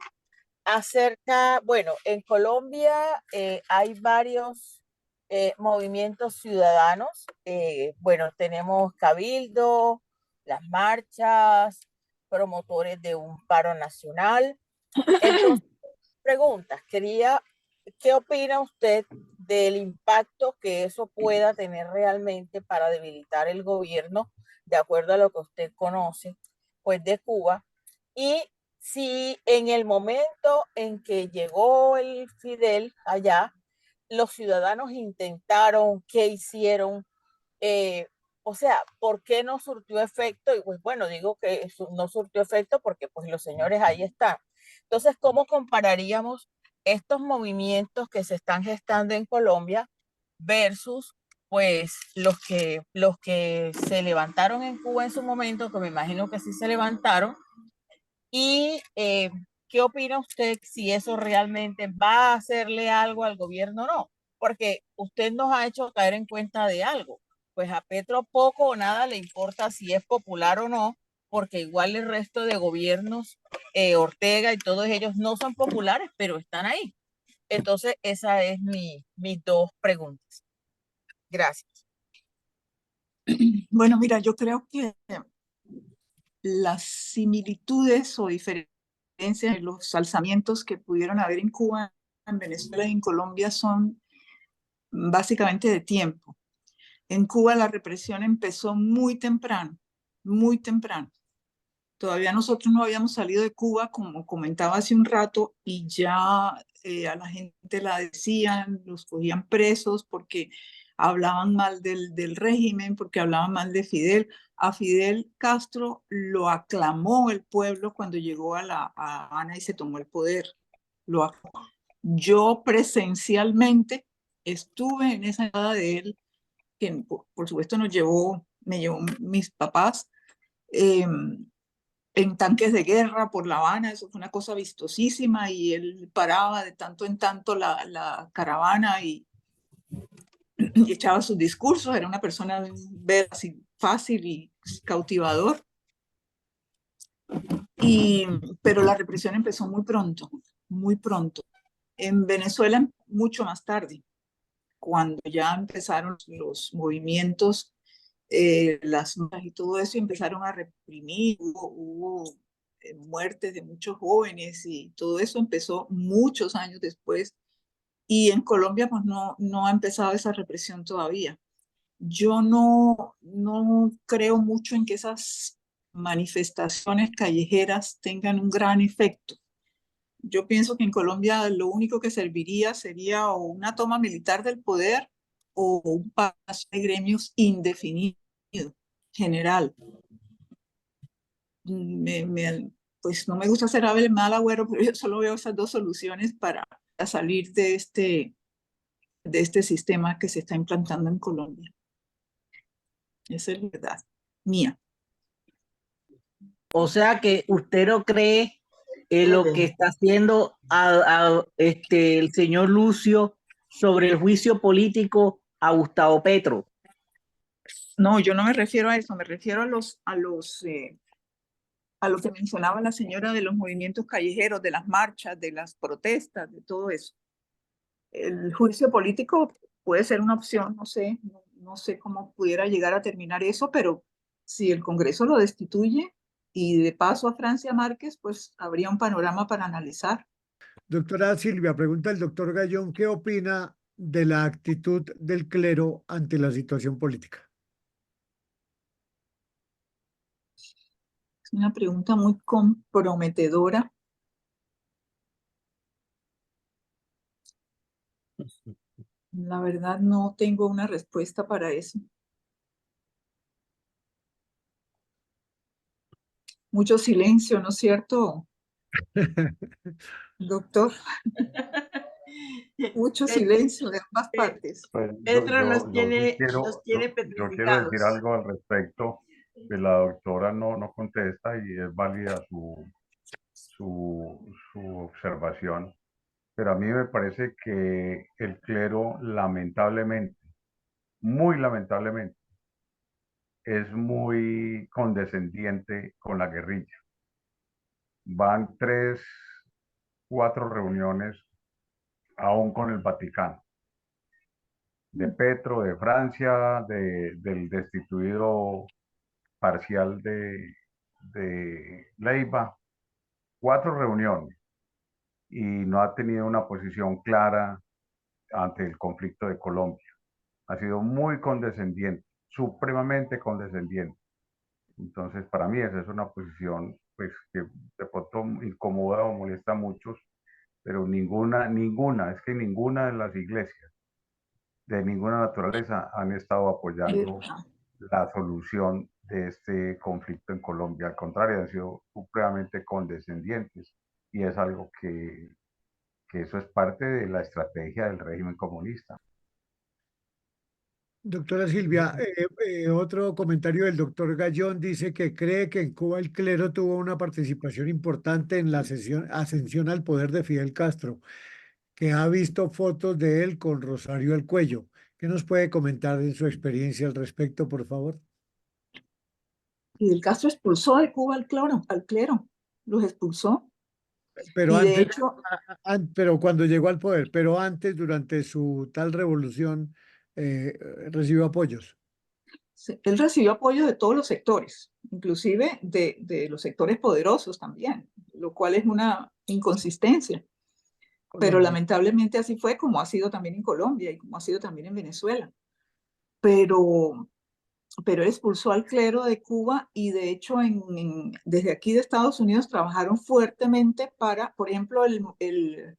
acerca, bueno, en Colombia hay varios movimientos ciudadanos. Bueno, tenemos Cabildo, las marchas, promotores de un paro nacional. Entonces, preguntas, ¿qué opina usted del impacto que eso pueda tener realmente para debilitar el gobierno, de acuerdo a lo que usted conoce, pues de Cuba? Y si en el momento en que llegó el Fidel allá, los ciudadanos intentaron, ¿qué hicieron? O sea, ¿por qué no surtió efecto? Y pues bueno, digo que no surtió efecto porque pues los señores ahí están. Entonces, ¿cómo compararíamos estos movimientos que se están gestando en Colombia versus pues los que se levantaron en Cuba en su momento, que me imagino que sí se levantaron? Y ¿qué opina usted si eso realmente va a hacerle algo al gobierno o no? Porque usted nos ha hecho caer en cuenta de algo. Pues a Petro poco o nada le importa si es popular o no, porque igual el resto de gobiernos, Ortega y todos ellos no son populares, pero están ahí. Entonces, esa es mis dos preguntas. Gracias. Bueno, mira, yo creo que las similitudes o diferencias en los alzamientos que pudieron haber en Cuba, en Venezuela y en Colombia son básicamente de tiempo. En Cuba la represión empezó muy temprano, muy temprano. Todavía nosotros no habíamos salido de Cuba, como comentaba hace un rato, y ya a la gente la decían, los cogían presos porque hablaban mal del régimen, porque hablaban mal de Fidel. A Fidel Castro lo aclamó el pueblo cuando llegó a Habana y se tomó el poder. Yo presencialmente estuve en esa llegada de él, que por supuesto me llevó mis papás, en tanques de guerra por La Habana. Eso fue una cosa vistosísima, y él paraba de tanto en tanto la caravana y echaba sus discursos. Era una persona ver así fácil y cautivador. Pero la represión empezó muy pronto, muy pronto. En Venezuela mucho más tarde, cuando ya empezaron los movimientos, las marchas y todo eso, empezaron a reprimir. Hubo muertes de muchos jóvenes y todo eso empezó muchos años después. Y en Colombia pues no ha empezado esa represión todavía. Yo no creo mucho en que esas manifestaciones callejeras tengan un gran efecto. Yo pienso que en Colombia lo único que serviría sería o una toma militar del poder o un paso de gremios indefinido, general. Pues no me gusta ser el mal agüero, pero yo solo veo esas dos soluciones para salir de este sistema que se está implantando en Colombia. Esa es la verdad mía. O sea que usted no cree en lo que está haciendo el señor Lucio sobre el juicio político a Gustavo Petro. No, yo no me refiero a eso, me refiero a lo que mencionaba la señora de los movimientos callejeros, de las marchas, de las protestas, de todo eso. el juicio político puede ser una opción, no sé, no sé cómo pudiera llegar a terminar eso, pero si el Congreso lo destituye y de paso a Francia Márquez, pues habría un panorama para analizar. Doctora Silvia, pregunta el doctor Gallón, ¿qué opina de la actitud del clero ante la situación política? Es una pregunta muy comprometedora. La verdad no tengo una respuesta para eso. Mucho silencio, ¿no es cierto, doctor? Mucho silencio de ambas partes. Pues Petro nos sí tiene yo quiero decir petrificados. algo al respecto, que la doctora no contesta y es válida su observación, pero a mí me parece que el clero lamentablemente, muy lamentablemente, es muy condescendiente con la guerrilla. Van 3, 4 reuniones aún con el Vaticano, de Petro, de Francia, del destituido parcial de Leiva, 4 reuniones y no ha tenido una posición clara ante el conflicto de Colombia. Ha sido muy condescendiente, supremamente condescendiente. Entonces, para mí esa es una posición pues, que de pronto incomoda o molesta a muchos, pero es que ninguna de las iglesias de ninguna naturaleza han estado apoyando la solución de este conflicto en Colombia. Al contrario, han sido supremamente condescendientes y es algo que eso es parte de la estrategia del régimen comunista. Doctora Silvia, otro comentario del doctor Gallón dice que cree que en Cuba el clero tuvo una participación importante en la ascensión al poder de Fidel Castro, que ha visto fotos de él con Rosario al cuello. ¿Qué nos puede comentar de su experiencia al respecto, por favor? Fidel Castro expulsó de Cuba al clero, los expulsó. Pero Y de antes, hecho, pero cuando llegó al poder, pero antes, durante su tal revolución, recibió apoyos. él recibió apoyo de todos los sectores, inclusive de los sectores poderosos también, lo cual es una inconsistencia. Pero lamentablemente así fue, como ha sido también en Colombia y como ha sido también en Venezuela. Pero expulsó al clero de Cuba y de hecho desde aquí de Estados Unidos trabajaron fuertemente para, por ejemplo, el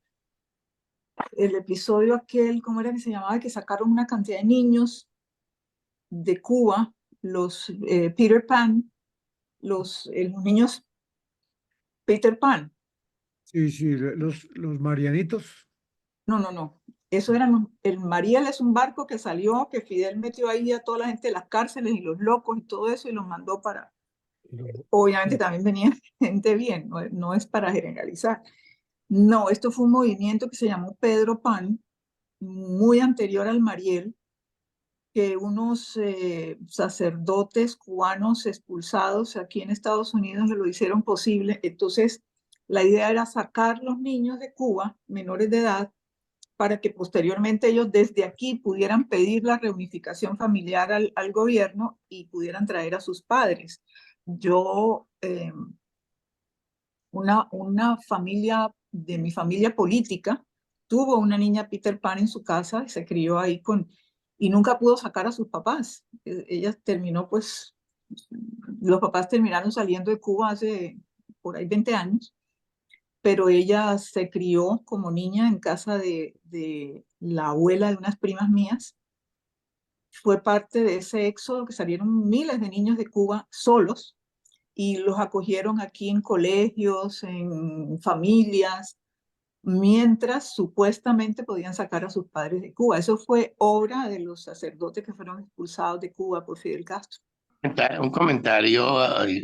episodio aquel, ¿cómo era que se llamaba? Que sacaron una cantidad de niños de Cuba, los Peter Pan, los niños Peter Pan. Sí, los Marianitos. No. Eso eran, el Mariel es un barco que salió, que Fidel metió ahí a toda la gente de las cárceles y los locos y todo eso y los mandó para... Obviamente también venía gente bien, no es para generalizar. No, esto fue un movimiento que se llamó Pedro Pan, muy anterior al Mariel, que unos sacerdotes cubanos expulsados aquí en Estados Unidos lo hicieron posible. Entonces, la idea era sacar los niños de Cuba, menores de edad, para que posteriormente ellos desde aquí pudieran pedir la reunificación familiar al gobierno y pudieran traer a sus padres. Yo, una familia de mi familia política tuvo una niña Peter Pan en su casa y se crió ahí y nunca pudo sacar a sus papás. Ella terminó, pues, los papás terminaron saliendo de Cuba hace por ahí 20 años, pero ella se crió como niña en casa de la abuela de unas primas mías. Fue parte de ese éxodo que salieron miles de niños de Cuba solos y los acogieron aquí en colegios, en familias, mientras supuestamente podían sacar a sus padres de Cuba. Eso fue obra de los sacerdotes que fueron expulsados de Cuba por Fidel Castro. Un comentario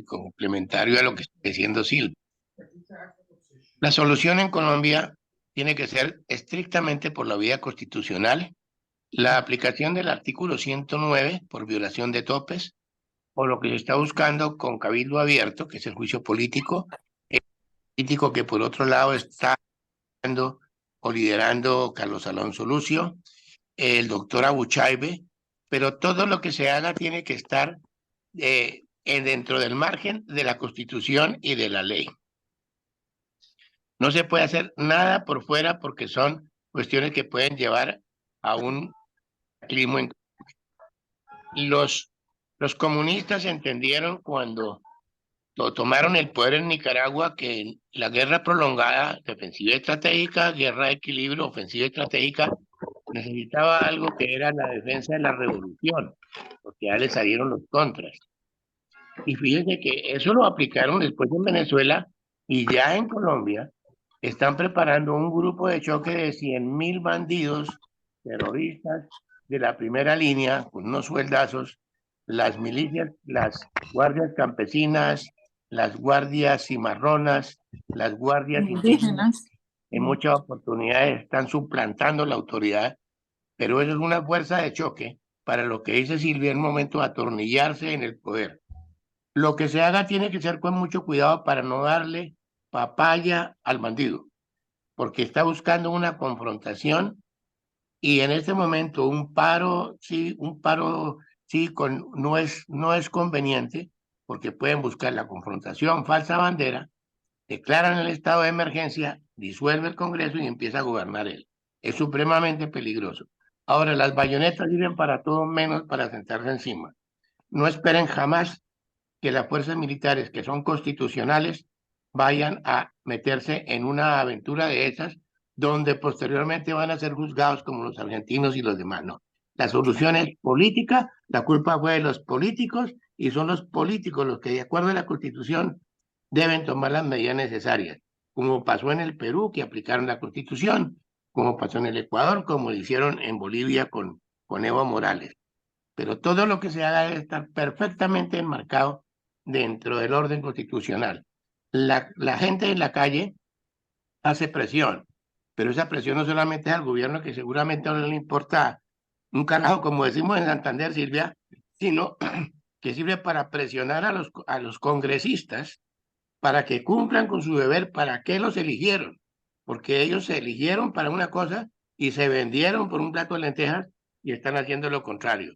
complementario a lo que está diciendo Silvia. La solución en Colombia tiene que ser estrictamente por la vía constitucional, la aplicación del artículo 109 por violación de topes, o lo que se está buscando con cabildo abierto, que es el juicio político, que por otro lado está o liderando Carlos Alonso Lucio, el doctor Abuchaibe, pero todo lo que se haga tiene que estar dentro del margen de la Constitución y de la ley. No se puede hacer nada por fuera porque son cuestiones que pueden llevar a un clima. Los comunistas entendieron cuando tomaron el poder en Nicaragua que la guerra prolongada, defensiva estratégica, guerra de equilibrio, ofensiva estratégica, necesitaba algo que era la defensa de la revolución, porque ya le salieron los contras. Y fíjense que eso lo aplicaron después en Venezuela y ya en Colombia están preparando un grupo de choque de 100.000 bandidos terroristas de la primera línea, con unos sueldazos, las milicias, las guardias campesinas, las guardias cimarronas, las guardias indígenas. En muchas oportunidades están suplantando la autoridad, pero eso es una fuerza de choque para lo que dice Silvia en un momento de atornillarse en el poder. Lo que se haga tiene que ser con mucho cuidado para no darle papaya al bandido, porque está buscando una confrontación y en este momento un paro sí, no es conveniente, porque pueden buscar la confrontación, falsa bandera, declaran el estado de emergencia, disuelve el Congreso y empieza a gobernar él. Es supremamente peligroso. Ahora, las bayonetas sirven para todo menos para sentarse encima. No esperen jamás que las fuerzas militares que son constitucionales vayan a meterse en una aventura de esas, donde posteriormente van a ser juzgados como los argentinos y los demás. No. La solución es política, la culpa fue de los políticos y son los políticos los que, de acuerdo a la Constitución, deben tomar las medidas necesarias, como pasó en el Perú, que aplicaron la Constitución, como pasó en el Ecuador, como lo hicieron en Bolivia con Evo Morales. Pero todo lo que se haga debe estar perfectamente enmarcado dentro del orden constitucional. La gente en la calle hace presión, pero esa presión no solamente es al gobierno, que seguramente no le importa un carajo, como decimos en Santander, Silvia, sino que sirve para presionar a los congresistas para que cumplan con su deber. ¿Para qué los eligieron? Porque ellos se eligieron para una cosa y se vendieron por un plato de lentejas y están haciendo lo contrario.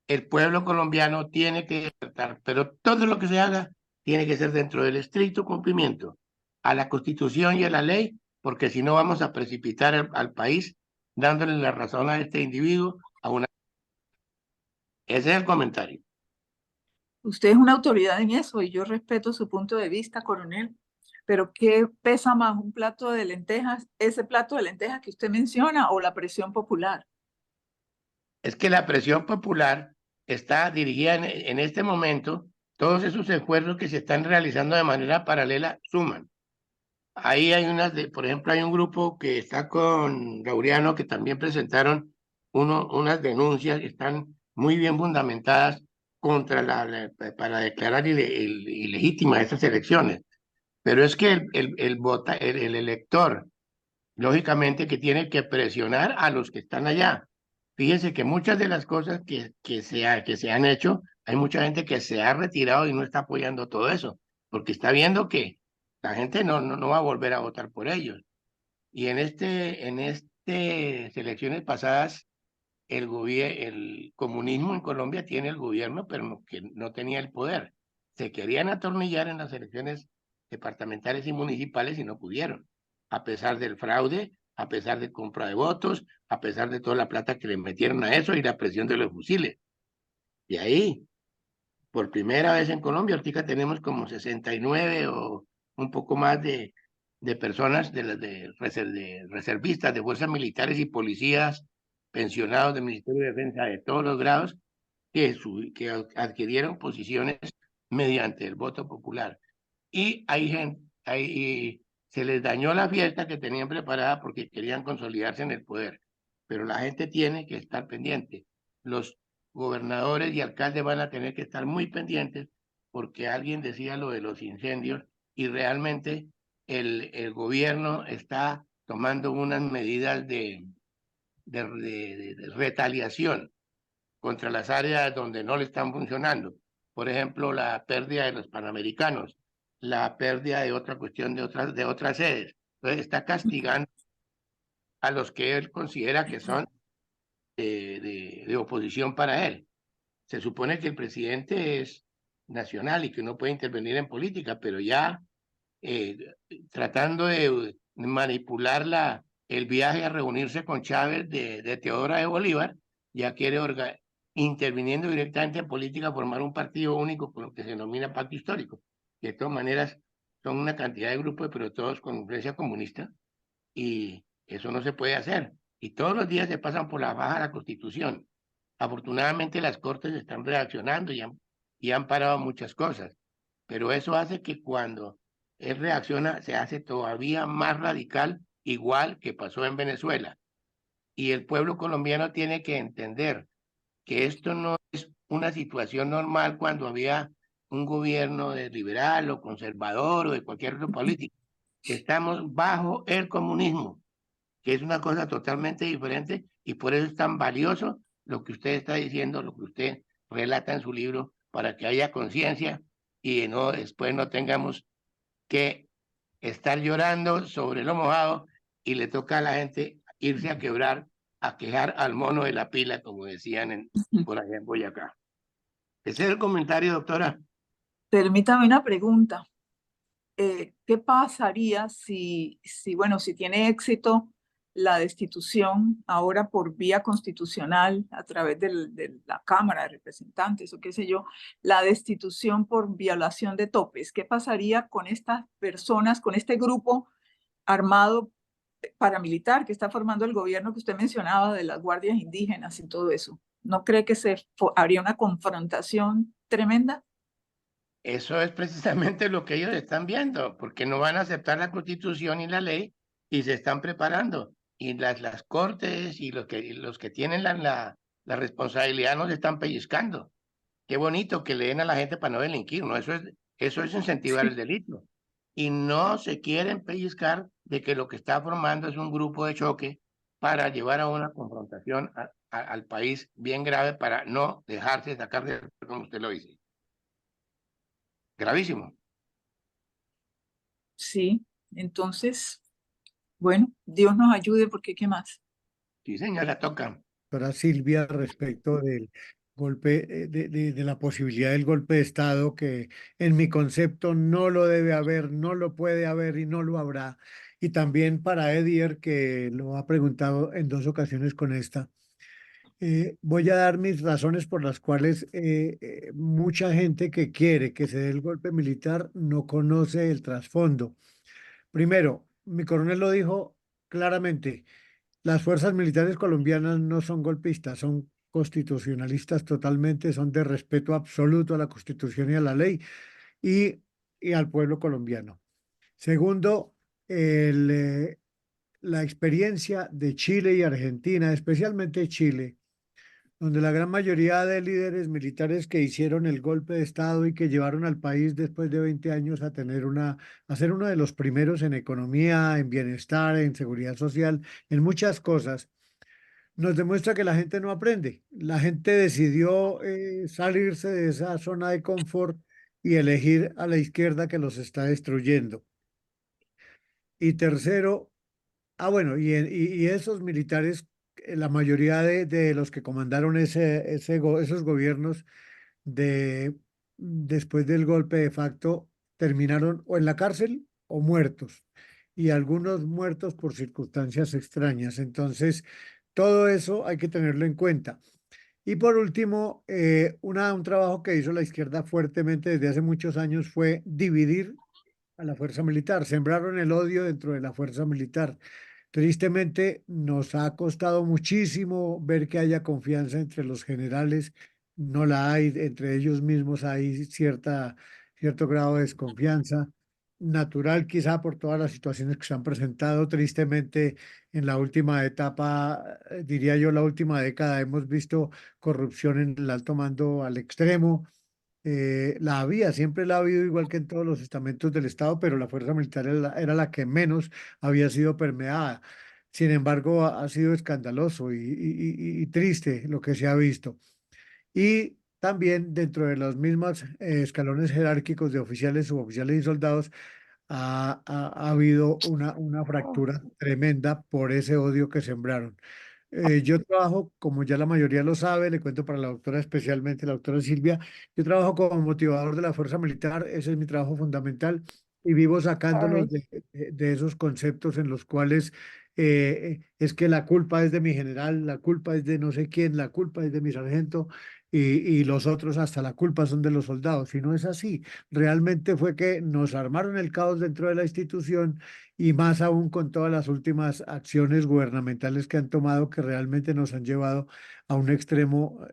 El pueblo colombiano tiene que despertar, pero todo lo que se haga tiene que ser dentro del estricto cumplimiento a la Constitución y a la ley, porque si no vamos a precipitar al país dándole la razón a este individuo. Ese es el comentario. Usted es una autoridad en eso y yo respeto su punto de vista, coronel, pero ¿qué pesa más, un plato de lentejas, ese plato de lentejas que usted menciona, o la presión popular? Es que la presión popular está dirigida en este momento, todos esos esfuerzos que se están realizando de manera paralela suman. Ahí hay por ejemplo, hay un grupo que está con Laureano que también presentaron unas denuncias que están muy bien fundamentadas contra para declarar ilegítimas esas elecciones. Pero es que el elector, lógicamente, que tiene que presionar a los que están allá. Fíjense que muchas de las cosas que se han hecho, hay mucha gente que se ha retirado y no está apoyando todo eso, porque está viendo que la gente no va a volver a votar por ellos. Y en estas elecciones pasadas, el comunismo en Colombia tiene el gobierno, pero que no tenía el poder. Se querían atornillar en las elecciones departamentales y municipales y no pudieron, a pesar del fraude, a pesar de compra de votos, a pesar de toda la plata que le metieron a eso y la presión de los fusiles. Y ahí, por primera vez en Colombia, ahorita tenemos como 69 o un poco más de personas, de reservistas, de fuerzas militares y policías, pensionados del Ministerio de Defensa de todos los grados, que adquirieron posiciones mediante el voto popular. Y hay gente, se les dañó la fiesta que tenían preparada porque querían consolidarse en el poder. Pero la gente tiene que estar pendiente. Los gobernadores y alcaldes van a tener que estar muy pendientes, porque alguien decía lo de los incendios y realmente el gobierno está tomando unas medidas de retaliación contra las áreas donde no le están funcionando. Por ejemplo, la pérdida de los Panamericanos, la pérdida de otra cuestión de otras sedes. Entonces está castigando a los que él considera que son de oposición para él. Se supone que el presidente es nacional y que no puede intervenir en política, pero ya tratando de manipular el viaje a reunirse con Chávez de Teodora de Bolívar, ya quiere interviniendo directamente en política, formar un partido único con lo que se denomina pacto histórico. De todas maneras, son una cantidad de grupos, pero todos con influencia comunista, y eso no se puede hacer. Y todos los días se pasan por la baja de la Constitución. Afortunadamente las Cortes están reaccionando y han parado muchas cosas, pero eso hace que cuando él reacciona se hace todavía más radical, igual que pasó en Venezuela. Y el pueblo colombiano tiene que entender que esto no es una situación normal cuando había un gobierno de liberal o conservador o de cualquier otro político. Estamos bajo el comunismo, que es una cosa totalmente diferente, y por eso es tan valioso lo que usted está diciendo, lo que usted relata en su libro, para que haya conciencia y no después no tengamos que estar llorando sobre lo mojado y le toca a la gente irse a quebrar, a quejar al mono de la pila, como decían por allá en Boyacá. Ese es el comentario, doctora. Permítame una pregunta. ¿Qué pasaría bueno, si tiene éxito la destitución ahora por vía constitucional a través de la Cámara de Representantes o qué sé yo, la destitución por violación de topes? ¿Qué pasaría con estas personas, con este grupo armado paramilitar que está formando el gobierno que usted mencionaba de las guardias indígenas y todo eso? ¿No cree que habría una confrontación tremenda? Eso es precisamente lo que ellos están viendo, porque no van a aceptar la Constitución y la ley y se están preparando. Y las cortes y los que tienen la responsabilidad nos están pellizcando. Qué bonito que le den a la gente para no delinquir, ¿no? Eso es incentivar el delito. Y no se quieren pellizcar de que lo que está formando es un grupo de choque para llevar a una confrontación al país bien grave, para no dejarse sacar de, como usted lo dice. Gravísimo. Sí, entonces, bueno, Dios nos ayude porque ¿qué más? Sí, señora, toca. Para Silvia respecto del golpe, de la posibilidad del golpe de Estado, que en mi concepto no lo debe haber, no lo puede haber y no lo habrá. Y también para Edier, que lo ha preguntado en 2 ocasiones con esta. Voy a dar mis razones por las cuales mucha gente que quiere que se dé el golpe militar no conoce el trasfondo. Primero, mi coronel lo dijo claramente. Las fuerzas militares colombianas no son golpistas, son constitucionalistas totalmente, son de respeto absoluto a la Constitución y a la ley y, y al pueblo colombiano. Segundo, la experiencia de Chile y Argentina, especialmente Chile, donde la gran mayoría de líderes militares que hicieron el golpe de Estado y que llevaron al país después de 20 años a ser uno de los primeros en economía, en bienestar, en seguridad social, en muchas cosas, nos demuestra que la gente no aprende. La gente decidió salirse de esa zona de confort y elegir a la izquierda, que los está destruyendo. Y tercero, bueno, y esos militares, la mayoría de los que comandaron esos gobiernos después del golpe de facto, terminaron o en la cárcel o muertos, y algunos muertos por circunstancias extrañas. Entonces, todo eso hay que tenerlo en cuenta. Y por último, un trabajo que hizo la izquierda fuertemente desde hace muchos años fue dividir a la fuerza militar. Sembraron el odio dentro de la fuerza militar. Tristemente, nos ha costado muchísimo ver que haya confianza entre los generales. No la hay, entre ellos mismos hay cierto grado de desconfianza, natural quizá por todas las situaciones que se han presentado. Tristemente, en la última etapa, diría yo, la última década, hemos visto corrupción en el alto mando al extremo. Siempre la ha habido, igual que en todos los estamentos del Estado, pero la fuerza militar era la que menos había sido permeada. Sin embargo, ha sido escandaloso y triste lo que se ha visto. Y también dentro de los mismos escalones jerárquicos de oficiales, suboficiales y soldados, ha habido una fractura tremenda por ese odio que sembraron. Yo trabajo, como ya la mayoría lo sabe, le cuento para la doctora especialmente, la doctora Silvia, yo trabajo como motivador de la fuerza militar, ese es mi trabajo fundamental y vivo sacándolos Ay, de esos conceptos en los cuales es que la culpa es de mi general, la culpa es de no sé quién, la culpa es de mi sargento y los otros hasta la culpa son de los soldados. Y no es así, realmente fue que nos armaron el caos dentro de la institución y más aún con todas las últimas acciones gubernamentales que han tomado que realmente nos han llevado a un extremo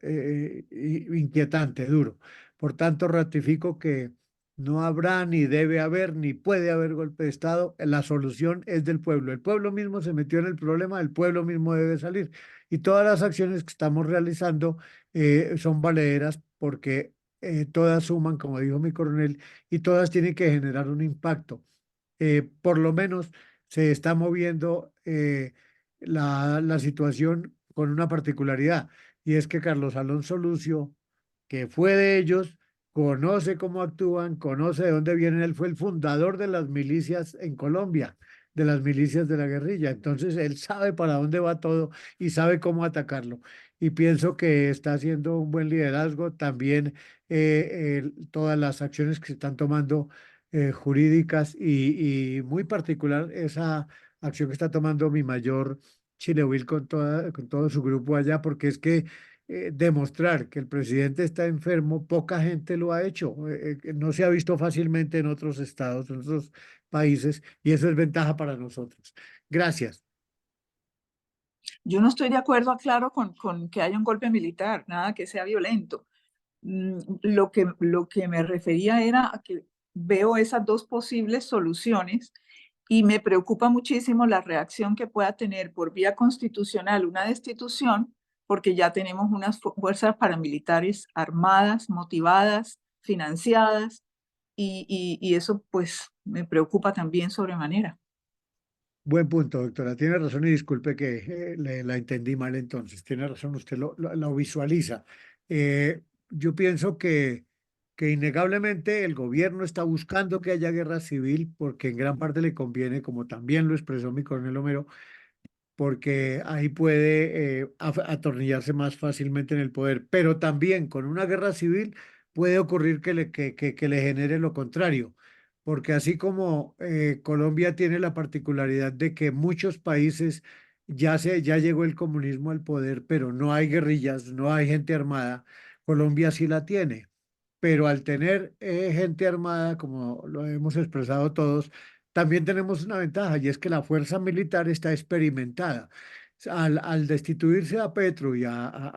inquietante, duro. Por tanto, ratifico que no habrá, ni debe haber, ni puede haber golpe de Estado. La solución es del pueblo. El pueblo mismo se metió en el problema, el pueblo mismo debe salir. Y todas las acciones que estamos realizando son valederas porque todas suman, como dijo mi coronel, y todas tienen que generar un impacto. Por lo menos se está moviendo la situación con una particularidad, y es que Carlos Alonso Lucio, que fue de ellos, conoce cómo actúan, conoce de dónde vienen, él fue el fundador de las milicias en Colombia, de las milicias de la guerrilla, entonces él sabe para dónde va todo y sabe cómo atacarlo. Y pienso que está haciendo un buen liderazgo, también todas las acciones que se están tomando jurídicas y muy particular esa acción que está tomando mi mayor Chilewil con todo su grupo allá, porque es que demostrar que el presidente está enfermo, poca gente lo ha hecho, no se ha visto fácilmente en otros estados, en otros países, y eso es ventaja para nosotros. Gracias. Yo no estoy de acuerdo, claro, con que haya un golpe militar, nada que sea violento. Lo que me refería era a que veo esas dos posibles soluciones y me preocupa muchísimo la reacción que pueda tener por vía constitucional una destitución, porque ya tenemos unas fuerzas paramilitares armadas, motivadas, financiadas, y eso pues me preocupa también sobremanera. Buen punto, doctora. Tiene razón y disculpe que la entendí mal entonces. Tiene razón, usted lo visualiza. Yo pienso que innegablemente el gobierno está buscando que haya guerra civil porque en gran parte le conviene, como también lo expresó mi coronel Homero, porque ahí puede atornillarse más fácilmente en el poder, pero también con una guerra civil puede ocurrir que le genere lo contrario, porque así como Colombia tiene la particularidad de que muchos países ya llegó el comunismo al poder, pero no hay guerrillas, no hay gente armada, Colombia sí la tiene. Pero al tener gente armada, como lo hemos expresado todos, también tenemos una ventaja y es que la fuerza militar está experimentada. Al destituirse a Petro y a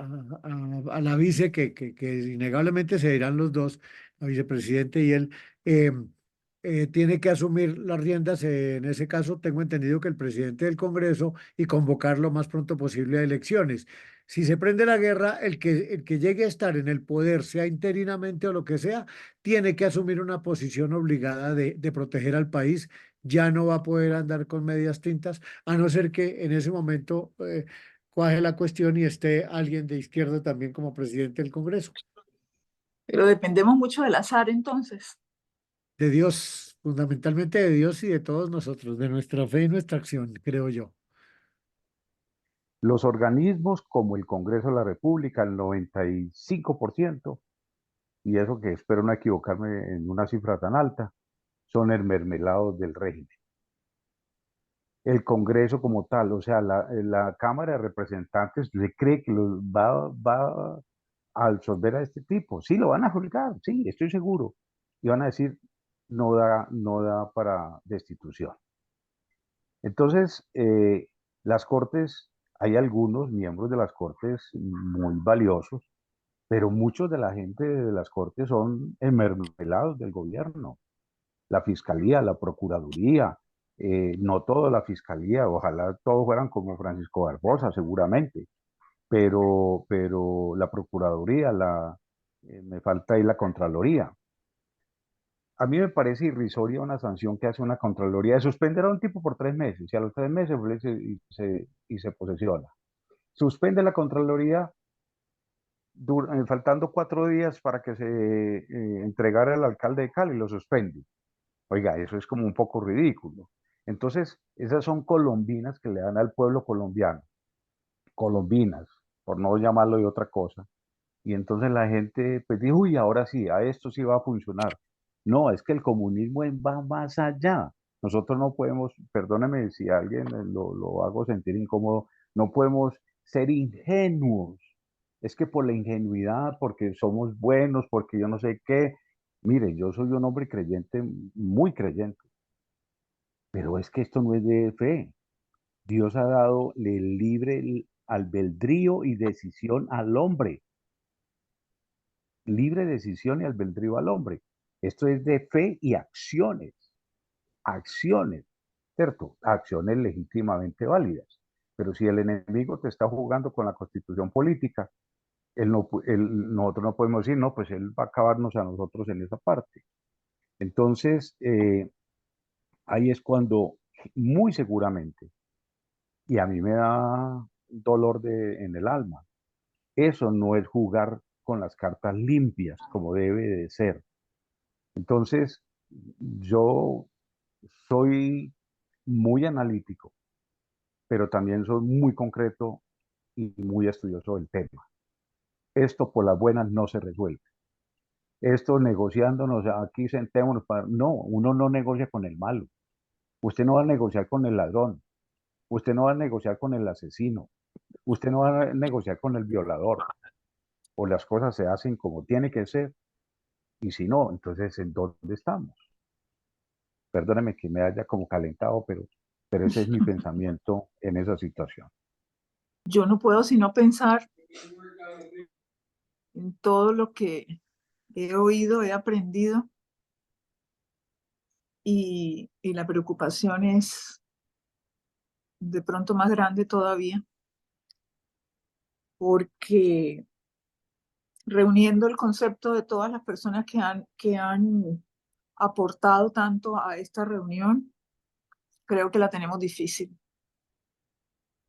la vice, que innegablemente se dirán los dos, la vicepresidente y él, eh, tiene que asumir las riendas. En ese caso, tengo entendido que el presidente del Congreso y convocar lo más pronto posible a elecciones. Si se prende la guerra, el que llegue a estar en el poder, sea interinamente o lo que sea, tiene que asumir una posición obligada de proteger al país. Ya no va a poder andar con medias tintas, a no ser que en ese momento cuaje la cuestión y esté alguien de izquierda también como presidente del Congreso. Pero dependemos mucho del azar entonces. De Dios, fundamentalmente de Dios y de todos nosotros, de nuestra fe y nuestra acción, creo yo. Los organismos como el Congreso de la República, el 95%, y eso que espero no equivocarme en una cifra tan alta, son el del régimen. El Congreso como tal, o sea, la Cámara de Representantes, ¿usted cree que va a absolver a este tipo? Sí, lo van a juzgar, sí, estoy seguro. Y van a decir, no da para destitución. Entonces, las Cortes, hay algunos miembros de las Cortes muy valiosos, pero muchos de la gente de las Cortes son emermelados del gobierno. La Fiscalía, la Procuraduría, no toda la Fiscalía, ojalá todos fueran como Francisco Barbosa, seguramente, pero la Procuraduría, me falta ahí la Contraloría. A mí me parece irrisoria una sanción que hace una Contraloría de suspender a un tipo por 3 meses y a los 3 meses y se posesiona. Suspende la Contraloría faltando 4 días para que se entregara el alcalde de Cali, lo suspende. Oiga, eso es como un poco ridículo. Entonces, esas son colombinas que le dan al pueblo colombiano, colombinas, por no llamarlo de otra cosa. Y entonces la gente pues dijo, uy, ahora sí, a esto sí va a funcionar. No, es que el comunismo va más allá. Nosotros no podemos, perdóneme si a alguien lo hago sentir incómodo, no podemos ser ingenuos. Es que por la ingenuidad, porque somos buenos, porque yo no sé qué. Mire, yo soy un hombre creyente, muy creyente, pero es que esto no es de fe. Dios ha dado el libre albedrío y decisión al hombre. Libre decisión y albedrío al hombre. Esto es de fe y acciones. Acciones, ¿cierto? Acciones legítimamente válidas. Pero si el enemigo te está jugando con la constitución política, nosotros no podemos decir, no, pues él va a acabarnos a nosotros en esa parte. Entonces, ahí es cuando muy seguramente, y a mí me da dolor en el alma, eso no es jugar con las cartas limpias como debe de ser. Entonces, yo soy muy analítico, pero también soy muy concreto y muy estudioso del tema. Esto por las buenas no se resuelve. Esto negociándonos, aquí sentémonos para... No, uno no negocia con el malo. Usted no va a negociar con el ladrón. Usted no va a negociar con el asesino. Usted no va a negociar con el violador. O las cosas se hacen como tiene que ser. Y si no, entonces ¿en dónde estamos? Perdóneme que me haya como calentado, pero ese es mi pensamiento en esa situación. Yo no puedo sino pensar en todo lo que he oído, he aprendido, y la preocupación es de pronto más grande todavía, porque reuniendo el concepto de todas las personas que han aportado tanto a esta reunión, creo que la tenemos difícil.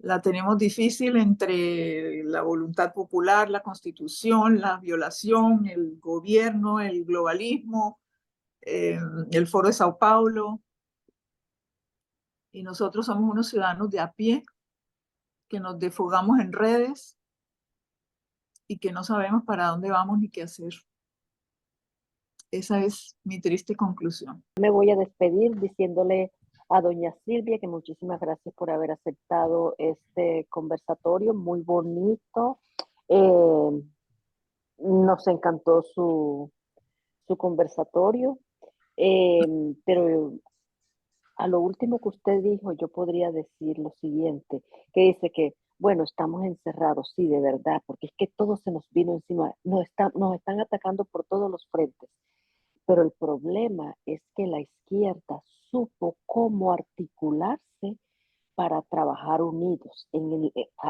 La tenemos difícil entre la voluntad popular, la constitución, la violación, el gobierno, el globalismo, el Foro de Sao Paulo. Y nosotros somos unos ciudadanos de a pie que nos desfogamos en redes y que no sabemos para dónde vamos ni qué hacer. Esa es mi triste conclusión. Me voy a despedir diciéndole a doña Silvia que muchísimas gracias por haber aceptado este conversatorio muy bonito. Nos encantó su conversatorio, pero a lo último que usted dijo, yo podría decir lo siguiente, que dice que, bueno, estamos encerrados, sí, de verdad, porque es que todo se nos vino encima, nos están atacando por todos los frentes. Pero el problema es que la izquierda supo cómo articularse para trabajar unidos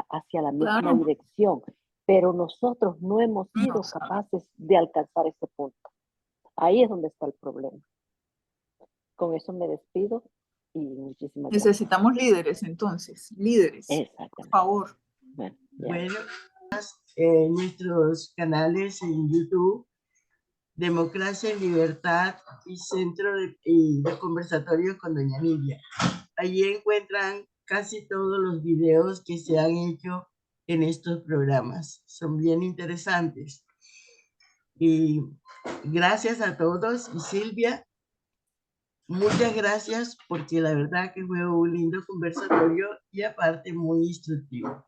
hacia la misma Claro. dirección, pero nosotros no hemos sido capaces de alcanzar ese punto. Ahí es donde está el problema. Con eso me despido y muchísimas gracias. Necesitamos líderes entonces, líderes, por Exactamente. favor. Bueno, ya. Bueno, nuestros canales en YouTube, Democracia, Libertad y Centro de Conversatorio con doña Nidia. Allí encuentran casi todos los videos que se han hecho en estos programas. Son bien interesantes. Y gracias a todos. Y Silvia, muchas gracias porque la verdad que fue un lindo conversatorio y aparte muy instructivo.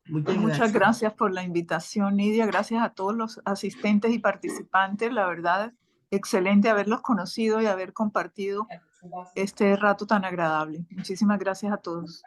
Muchas gracias por la invitación, Nidia. Gracias a todos los asistentes y participantes. La verdad, excelente haberlos conocido y haber compartido este rato tan agradable. Muchísimas gracias a todos.